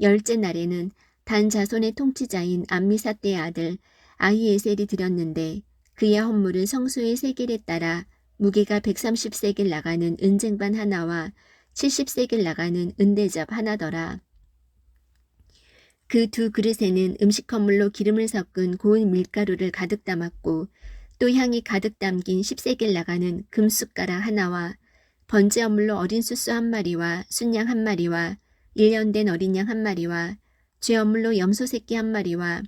열째 날에는 단 자손의 통치자인 암미사떼의 아들 아히에셀이 드렸는데 그의 헌물은 성소의 세겔에 따라 무게가 130세겔 나가는 은쟁반 하나와 70세겔 나가는 은대접 하나더라. 그 두 그릇에는 음식 헌물로 기름을 섞은 고운 밀가루를 가득 담았고 또 향이 가득 담긴 10세겔 나가는 금숟가락 하나와 번제 헌물로 어린 숫소 한 마리와 순양 한 마리와 1년 된 어린 양 한 마리와 죄 헌물로 염소 새끼 한 마리와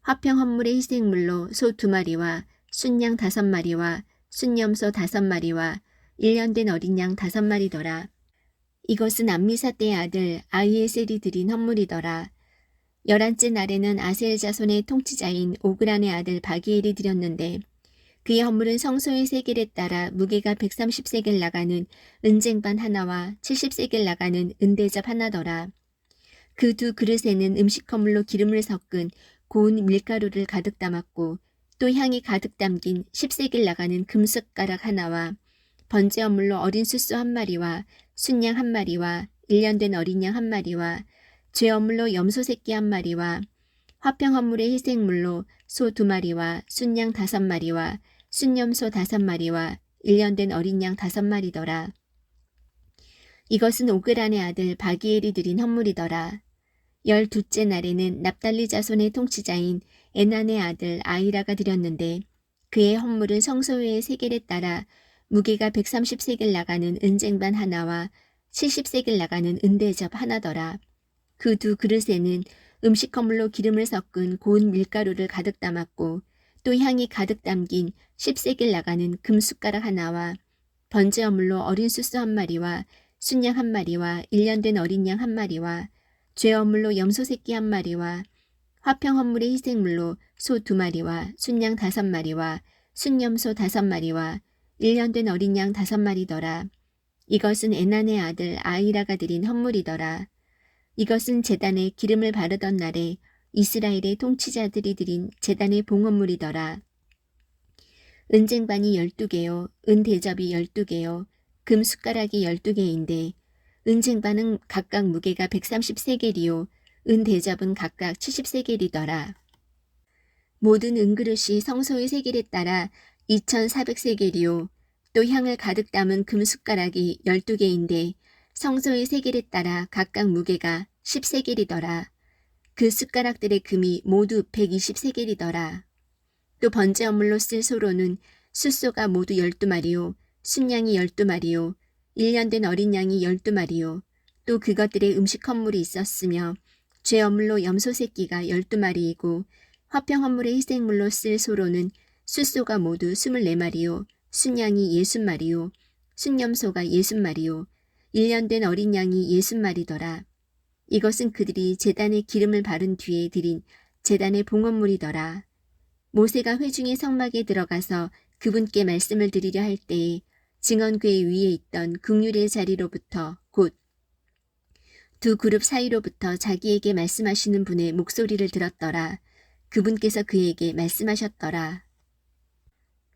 화평 헌물의 희생물로 소 2마리와 순양 5마리와 순염소 5마리와 1년 된 어린 양 5마리더라. 이것은 암미사떼의 아들 아히에셀이 드린 헌물이더라. 11째 날에는 아셀 자손의 통치자인 오그란의 아들 바기엘이 드렸는데 그의 헌물은 성소의 세겔에 따라 무게가 130세겔 나가는 은쟁반 하나와 70세겔 나가는 은대접 하나더라. 그 두 그릇에는 음식 헌물로 기름을 섞은 고운 밀가루를 가득 담았고 또 향이 가득 담긴 10세겔 나가는 금숟가락 하나와 번제 헌물로 어린 숫소 한 마리와 순양 한 마리와 1년 된 어린 양 한 마리와 죄 헌물로 염소 새끼 한 마리와 화평 헌물의 희생물로 소 2마리와 순양 5마리와 순염소 5마리와 1년 된 어린 양 5마리더라. 이것은 오그란의 아들 바기엘이 드린 헌물이더라. 12째 날에는 납달리 자손의 통치자인 에난의 아들 아이라가 드렸는데 그의 헌물은 성소의 세겔에 따라 무게가 130세겔 나가는 은쟁반 하나와 70세겔 나가는 은대접 하나더라. 그 두 그릇에는 음식 헌물로 기름을 섞은 고운 밀가루를 가득 담았고 또 향이 가득 담긴 10세겔 나가는 금숟가락 하나와 번제 헌물로 어린 숫소 한 마리와 순양 한 마리와 1년 된 어린 양 한 마리와 죄 헌물로 염소 새끼 한 마리와 화평 헌물의 희생물로 소 2마리와 순양 5마리와 순염소 5마리와 1년 된 어린 양 5마리더라. 이것은 에난의 아들 아이라가 드린 헌물이더라. 이것은 제단에 기름을 바르던 날에 이스라엘의 통치자들이 드린 제단의 봉헌물이더라. 은쟁반이 12개요, 은대접이 12개요, 금숟가락이 12개인데 은쟁반은 각각 무게가 130세겔이요, 은대접은 각각 70세겔이더라. 모든 은그릇이 성소의 세겔에 따라 2400세겔이요, 또 향을 가득 담은 금숟가락이 12개인데 성소의 세겔에 따라 각각 무게가 10세겔이더라. 그 숟가락들의 금이 모두 120세겔이더라. 또 번제 헌물로 쓸 소로는 숫소가 모두 12마리요, 순양이 12마리요, 1년 된 어린 양이 12마리요, 또 그것들의 음식 헌물이 있었으며 죄 헌물로 염소 새끼가 12마리이고 화평 헌물의 희생물로 쓸 소로는 숫소가 모두 24마리요, 순양이 60마리요, 순염소가 60마리요, 1년 된 어린 양이 60마리더라. 이것은 그들이 제단에 기름을 바른 뒤에 드린 제단의 봉헌물이더라. 모세가 회중의 성막에 들어가서 그분께 말씀을 드리려 할 때에 증언궤 위에 있던 긍휼의 자리로부터 곧 두 그룹 사이로부터 자기에게 말씀하시는 분의 목소리를 들었더라. 그분께서 그에게 말씀하셨더라.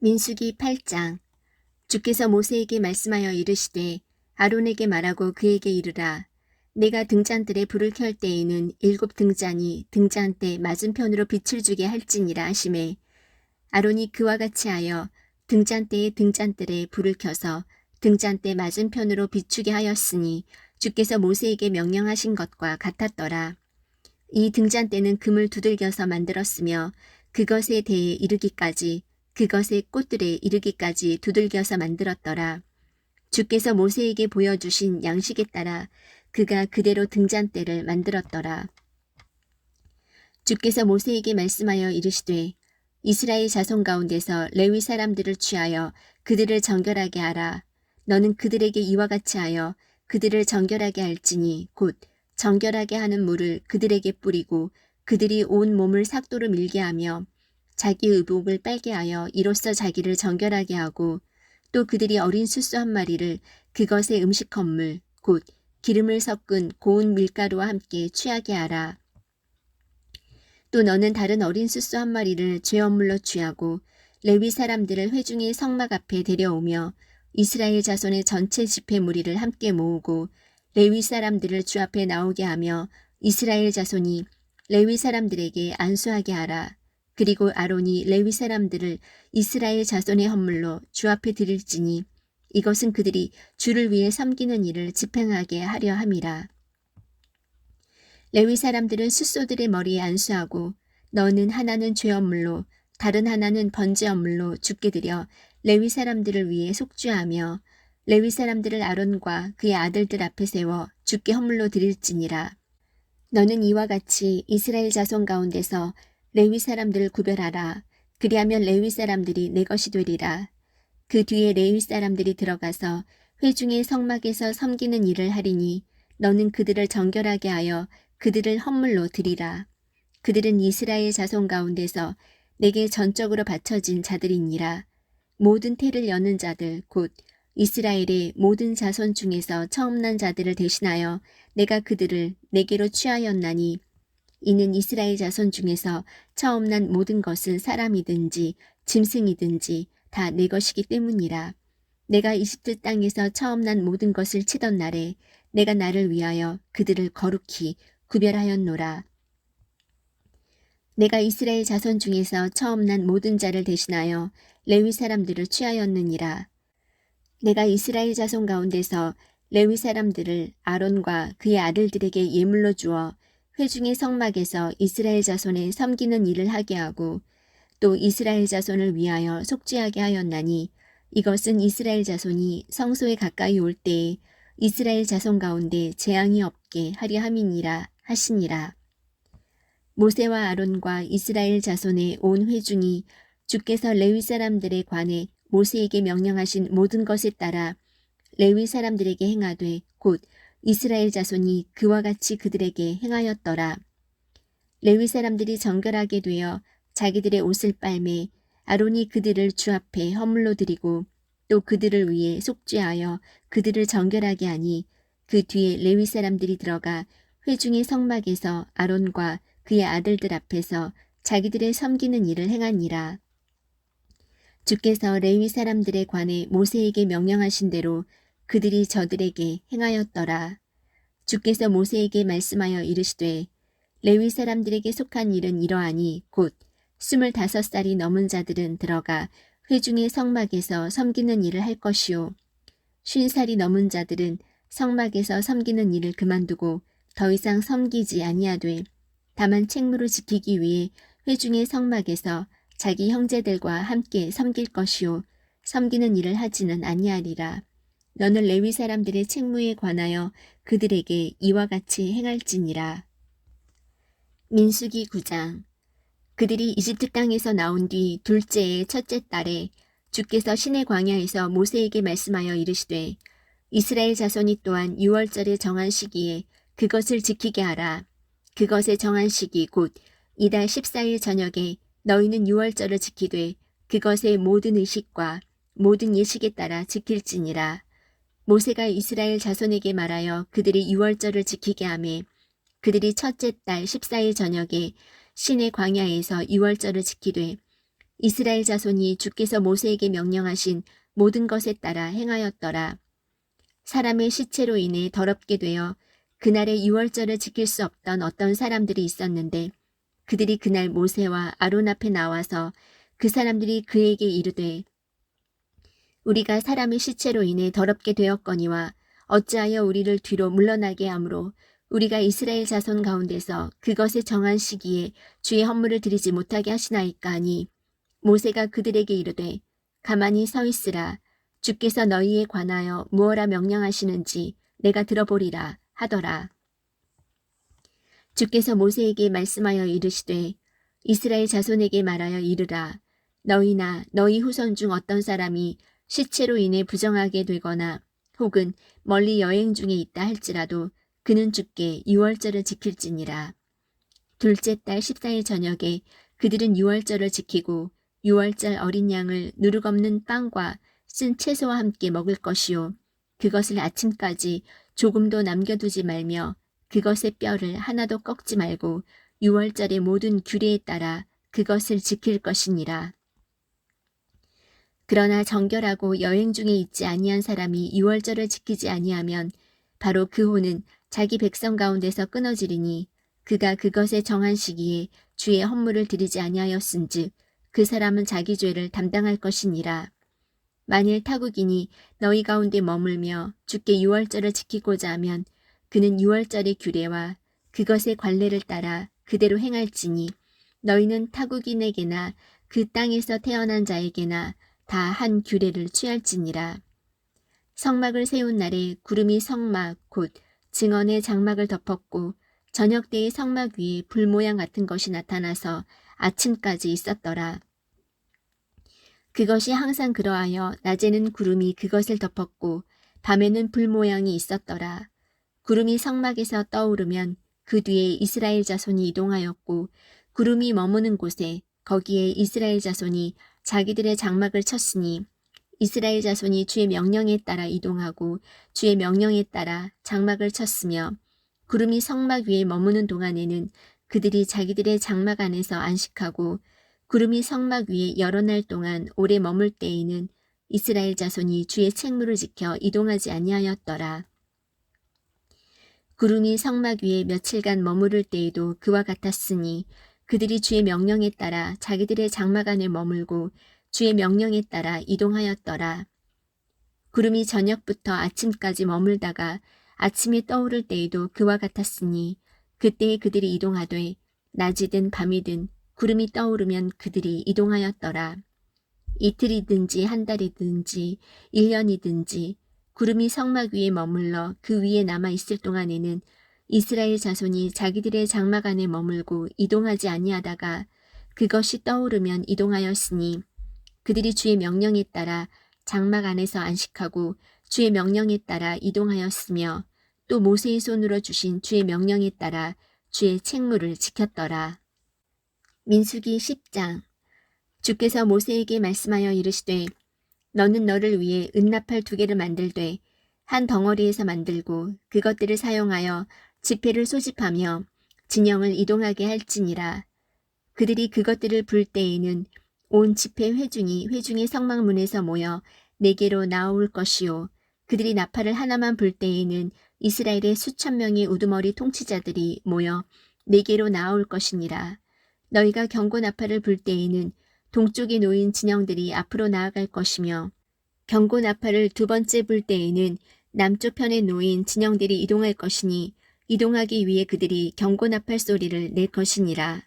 민수기 8장. 주께서 모세에게 말씀하여 이르시되 아론에게 말하고 그에게 이르라. 내가 등잔들에 불을 켤 때에는 7 등잔이 등잔대 맞은편으로 빛을 주게 할지니라 하시매 아론이 그와 같이 하여 등잔대의 등잔들에 불을 켜서 등잔대 맞은편으로 비추게 하였으니 주께서 모세에게 명령하신 것과 같았더라. 이 등잔대는 금을 두들겨서 만들었으며 그것에 대해 이르기까지 그것의 꽃들에 이르기까지 두들겨서 만들었더라. 주께서 모세에게 보여주신 양식에 따라 그가 그대로 등잔대를 만들었더라. 주께서 모세에게 말씀하여 이르시되 이스라엘 자손 가운데서 레위 사람들을 취하여 그들을 정결하게 하라. 너는 그들에게 이와 같이 하여 그들을 정결하게 할지니 곧 정결하게 하는 물을 그들에게 뿌리고 그들이 온 몸을 삭도로 밀게 하며 자기 의복을 빨게 하여 이로써 자기를 정결하게 하고 또 그들이 어린 수소 한 마리를 그것의 음식 헌물 곧 기름을 섞은 고운 밀가루와 함께 취하게 하라. 또 너는 다른 어린 수소 한 마리를 죄업물로 취하고 레위 사람들을 회중의 성막 앞에 데려오며 이스라엘 자손의 전체 집회 무리를 함께 모으고 레위 사람들을 주 앞에 나오게 하며 이스라엘 자손이 레위 사람들에게 안수하게 하라. 그리고 아론이 레위 사람들을 이스라엘 자손의 헌물로 주 앞에 드릴지니 이것은 그들이 주를 위해 섬기는 일을 집행하게 하려 함이라. 레위 사람들은 숫소들의 머리에 안수하고 너는 하나는 죄업물로 다른 하나는 번제업물로 주께 드려 레위 사람들을 위해 속죄하며 레위 사람들을 아론과 그의 아들들 앞에 세워 주께 헌물로 드릴지니라. 너는 이와 같이 이스라엘 자손 가운데서 레위 사람들을 구별하라. 그리하면 레위 사람들이 내 것이 되리라. 그 뒤에 레위 사람들이 들어가서 회중의 성막에서 섬기는 일을 하리니 너는 그들을 정결하게 하여 그들을 헌물로 드리라. 그들은 이스라엘 자손 가운데서 내게 전적으로 바쳐진 자들이니라. 모든 태를 여는 자들 곧 이스라엘의 모든 자손 중에서 처음 난 자들을 대신하여 내가 그들을 내게로 취하였나니 이는 이스라엘 자손 중에서 처음 난 모든 것은 사람이든지 짐승이든지 다 내 것이기 때문이라. 내가 이집트 땅에서 처음 난 모든 것을 치던 날에 내가 나를 위하여 그들을 거룩히 구별하였노라. 내가 이스라엘 자손 중에서 처음 난 모든 자를 대신하여 레위 사람들을 취하였느니라. 내가 이스라엘 자손 가운데서 레위 사람들을 아론과 그의 아들들에게 예물로 주어 회중의 성막에서 이스라엘 자손의 섬기는 일을 하게 하고 또 이스라엘 자손을 위하여 속죄하게 하였나니 이것은 이스라엘 자손이 성소에 가까이 올 때에 이스라엘 자손 가운데 재앙이 없게 하려 함이니라 하시니라. 모세와 아론과 이스라엘 자손의 온 회중이 주께서 레위 사람들에 관해 모세에게 명령하신 모든 것에 따라 레위 사람들에게 행하되 곧 이스라엘 자손이 그와 같이 그들에게 행하였더라. 레위 사람들이 정결하게 되어 자기들의 옷을 빨매 아론이 그들을 주 앞에 헌물로 드리고 또 그들을 위해 속죄하여 그들을 정결하게 하니 그 뒤에 레위 사람들이 들어가 회중의 성막에서 아론과 그의 아들들 앞에서 자기들의 섬기는 일을 행하니라. 주께서 레위 사람들에 관해 모세에게 명령하신 대로 그들이 저들에게 행하였더라. 주께서 모세에게 말씀하여 이르시되 레위 사람들에게 속한 일은 이러하니 곧 25살이 넘은 자들은 들어가 회중의 성막에서 섬기는 일을 할 것이요 50살이 넘은 자들은 성막에서 섬기는 일을 그만두고 더 이상 섬기지 아니하되 다만 책무를 지키기 위해 회중의 성막에서 자기 형제들과 함께 섬길 것이요 섬기는 일을 하지는 아니하리라. 너는 레위 사람들의 책무에 관하여 그들에게 이와 같이 행할지니라. 민수기 9장. 그들이 이집트 땅에서 나온 뒤 둘째의 첫째 달에 주께서 시내 광야에서 모세에게 말씀하여 이르시되 이스라엘 자손이 또한 6월절에 정한 시기에 그것을 지키게 하라. 그것의 정한 시기 곧 이달 14일 저녁에 너희는 6월절을 지키되 그것의 모든 의식과 모든 예식에 따라 지킬지니라. 모세가 이스라엘 자손에게 말하여 그들이 6월절을 지키게 하매 그들이 첫째 달 14일 저녁에 시내 광야에서 6월절을 지키되 이스라엘 자손이 주께서 모세에게 명령하신 모든 것에 따라 행하였더라. 사람의 시체로 인해 더럽게 되어 그날에 6월절을 지킬 수 없던 어떤 사람들이 있었는데 그들이 그날 모세와 아론 앞에 나와서 그 사람들이 그에게 이르되 우리가 사람의 시체로 인해 더럽게 되었거니와 어찌하여 우리를 뒤로 물러나게 하므로 우리가 이스라엘 자손 가운데서 그것에 정한 시기에 주의 헌물을 드리지 못하게 하시나이까 하니 모세가 그들에게 이르되 가만히 서 있으라. 주께서 너희에 관하여 무엇라 명령하시는지 내가 들어보리라 하더라. 주께서 모세에게 말씀하여 이르시되 이스라엘 자손에게 말하여 이르라. 너희나 너희 후손 중 어떤 사람이 시체로 인해 부정하게 되거나 혹은 멀리 여행 중에 있다 할지라도 그는 주께 유월절을 지킬지니라. 둘째 달 14일 저녁에 그들은 유월절을 지키고 유월절 어린 양을 누룩 없는 빵과 쓴 채소와 함께 먹을 것이요. 그것을 아침까지 조금도 남겨두지 말며 그것의 뼈를 하나도 꺾지 말고 유월절의 모든 규례에 따라 그것을 지킬 것이니라. 그러나 정결하고 여행 중에 있지 아니한 사람이 유월절을 지키지 아니하면 바로 그 호는 자기 백성 가운데서 끊어지리니 그가 그것에 정한 시기에 주의 헌물을 드리지 아니하였은즉 그 사람은 자기 죄를 담당할 것이니라. 만일 타국인이 너희 가운데 머물며 주께 유월절을 지키고자 하면 그는 유월절의 규례와 그것의 관례를 따라 그대로 행할지니 너희는 타국인에게나 그 땅에서 태어난 자에게나 다 한 규례를 취할지니라. 성막을 세운 날에 구름이 성막 곧 증언의 장막을 덮었고 저녁 때의 성막 위에 불 모양 같은 것이 나타나서 아침까지 있었더라. 그것이 항상 그러하여 낮에는 구름이 그것을 덮었고 밤에는 불 모양이 있었더라. 구름이 성막에서 떠오르면 그 뒤에 이스라엘 자손이 이동하였고 구름이 머무는 곳에 거기에 이스라엘 자손이 자기들의 장막을 쳤으니 이스라엘 자손이 주의 명령에 따라 이동하고 주의 명령에 따라 장막을 쳤으며 구름이 성막 위에 머무는 동안에는 그들이 자기들의 장막 안에서 안식하고 구름이 성막 위에 여러 날 동안 오래 머물 때에는 이스라엘 자손이 주의 책무를 지켜 이동하지 아니하였더라. 구름이 성막 위에 며칠간 머무를 때에도 그와 같았으니 그들이 주의 명령에 따라 자기들의 장막 안에 머물고 주의 명령에 따라 이동하였더라. 구름이 저녁부터 아침까지 머물다가 아침에 떠오를 때에도 그와 같았으니 그때에 그들이 이동하되 낮이든 밤이든 구름이 떠오르면 그들이 이동하였더라. 이틀이든지 한 달이든지 1년이든지 구름이 성막 위에 머물러 그 위에 남아있을 동안에는 이스라엘 자손이 자기들의 장막 안에 머물고 이동하지 아니하다가 그것이 떠오르면 이동하였으니 그들이 주의 명령에 따라 장막 안에서 안식하고 주의 명령에 따라 이동하였으며 또 모세의 손으로 주신 주의 명령에 따라 주의 책무를 지켰더라. 민수기 10장. 주께서 모세에게 말씀하여 이르시되 너는 너를 위해 은나팔 2개를 만들되 한 덩어리에서 만들고 그것들을 사용하여 지폐를 소집하며 진영을 이동하게 할지니라. 그들이 그것들을 불 때에는 온 지폐 회중이 회중의 성막문에서 모여 내게로 나올 것이요. 그들이 나팔을 하나만 불 때에는 이스라엘의 수천 명의 우두머리 통치자들이 모여 내게로 나올 것이니라. 너희가 경고 나팔을 불 때에는 동쪽에 놓인 진영들이 앞으로 나아갈 것이며 경고 나팔을 2번째 불 때에는 남쪽 편에 놓인 진영들이 이동할 것이니 이동하기 위해 그들이 경고 나팔 소리를 낼 것이니라.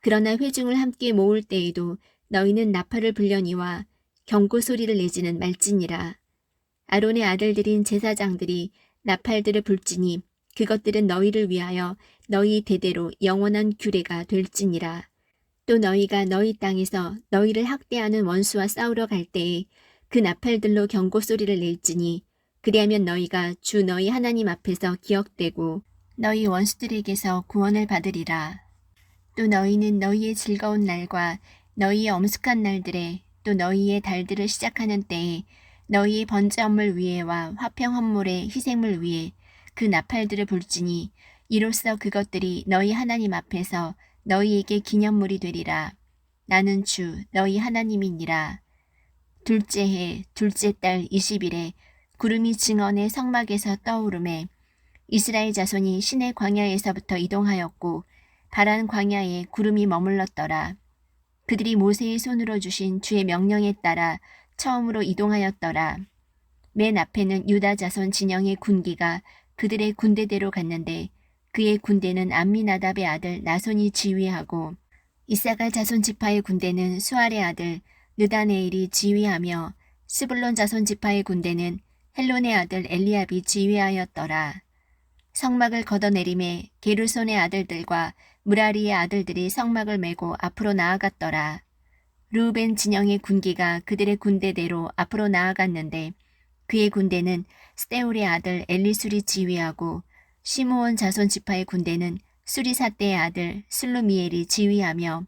그러나 회중을 함께 모을 때에도 너희는 나팔을 불려니와 경고 소리를 내지는 말지니라. 아론의 아들들인 제사장들이 나팔들을 불지니 그것들은 너희를 위하여 너희 대대로 영원한 규례가 될지니라. 또 너희가 너희 땅에서 너희를 학대하는 원수와 싸우러 갈 때에 그 나팔들로 경고 소리를 낼지니 그리하면 너희가 주 너희 하나님 앞에서 기억되고 너희 원수들에게서 구원을 받으리라. 또 너희는 너희의 즐거운 날과 너희의 엄숙한 날들에 또 너희의 달들을 시작하는 때에 너희의 번제 헌물 위에와 화평 헌물의 희생물 위에 그 나팔들을 불지니 이로써 그것들이 너희 하나님 앞에서 너희에게 기념물이 되리라. 나는 주 너희 하나님이니라. 둘째 해 둘째 달 20일에 구름이 증언의 성막에서 떠오르매 이스라엘 자손이 시내 광야에서부터 이동하였고 바란 광야에 구름이 머물렀더라. 그들이 모세의 손으로 주신 주의 명령에 따라 처음으로 이동하였더라. 맨 앞에는 유다 자손 진영의 군기가 그들의 군대대로 갔는데 그의 군대는 암미나답의 아들 나손이 지휘하고 이사갈 자손 지파의 군대는 수알의 아들 느다네엘이 지휘하며 스불론 자손 지파의 군대는 헬론의 아들 엘리압이 지휘하였더라. 성막을 걷어내림에 게르손의 아들들과 무라리의 아들들이 성막을 메고 앞으로 나아갔더라. 르우벤 진영의 군기가 그들의 군대대로 앞으로 나아갔는데 그의 군대는 스데울의 아들 엘리술이 지휘하고 시므온 자손 지파의 군대는 수리사떼의 아들 슬루미엘이 지휘하며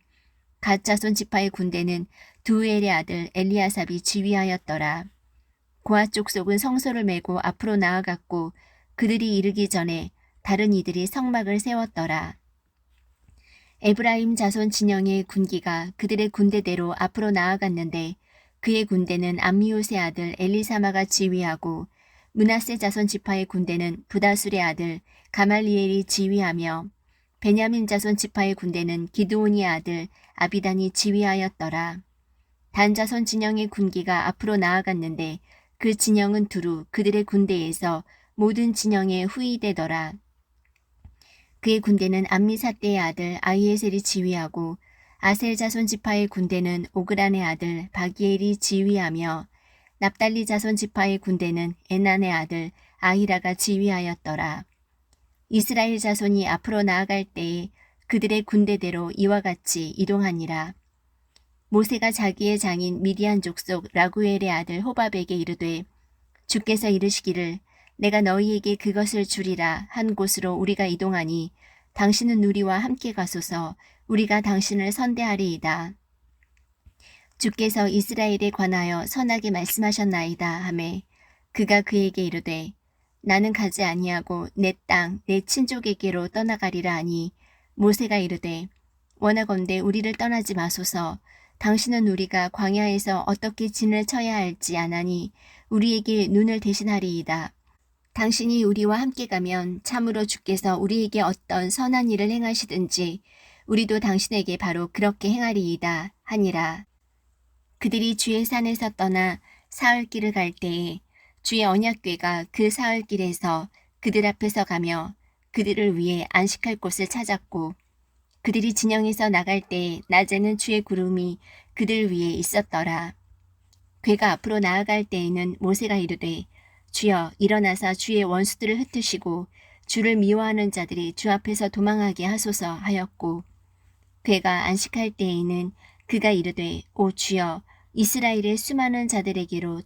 갓 자손 지파의 군대는 두엘의 아들 엘리아삽이 지휘하였더라. 고아 족속은 성소를 메고 앞으로 나아갔고 그들이 이르기 전에 다른 이들이 성막을 세웠더라. 에브라임 자손 진영의 군기가 그들의 군대대로 앞으로 나아갔는데 그의 군대는 암미옷의 아들 엘리사마가 지휘하고 므낫세 자손 지파의 군대는 부다술의 아들 가말리엘이 지휘하며 베냐민 자손 지파의 군대는 기드온의 아들 아비단이 지휘하였더라. 단 자손 진영의 군기가 앞으로 나아갔는데 그 진영은 두루 그들의 군대에서 모든 진영에 후위되더라. 그의 군대는 암미사떼의 아들 아히에셀이 지휘하고 아셀 자손 지파의 군대는 오그란의 아들 바기엘이 지휘하며 납달리 자손 지파의 군대는 에난의 아들 아히라가 지휘하였더라. 이스라엘 자손이 앞으로 나아갈 때에 그들의 군대대로 이와 같이 이동하니라. 모세가 자기의 장인 미디안 족속 라구엘의 아들 호밥에게 이르되 주께서 이르시기를 내가 너희에게 그것을 주리라 한 곳으로 우리가 이동하니 당신은 우리와 함께 가소서 우리가 당신을 선대하리이다. 주께서 이스라엘에 관하여 선하게 말씀하셨나이다 하매 그가 그에게 이르되 나는 가지 아니하고 내 땅 내 친족에게로 떠나가리라 하니 모세가 이르되 원하건대 우리를 떠나지 마소서 당신은 우리가 광야에서 어떻게 진을 쳐야 할지 아나니 우리에게 눈을 대신하리이다. 당신이 우리와 함께 가면 참으로 주께서 우리에게 어떤 선한 일을 행하시든지 우리도 당신에게 바로 그렇게 행하리이다 하니라. 그들이 주의 산에서 떠나 사흘길을 갈 때에 주의 언약궤가 그 사흘길에서 그들 앞에서 가며 그들을 위해 안식할 곳을 찾았고 그들이 진영에서 나갈 때에 낮에는 주의 구름이 그들 위에 있었더라. 궤가 앞으로 나아갈 때에는 모세가 이르되 주여 일어나사 주의 원수들을 흩으시고 주를 미워하는 자들이 주 앞에서 도망하게 하소서 하였고 궤가 안식할 때에는 그가 이르되 오 주여 이스라엘의 수많은 자들에게로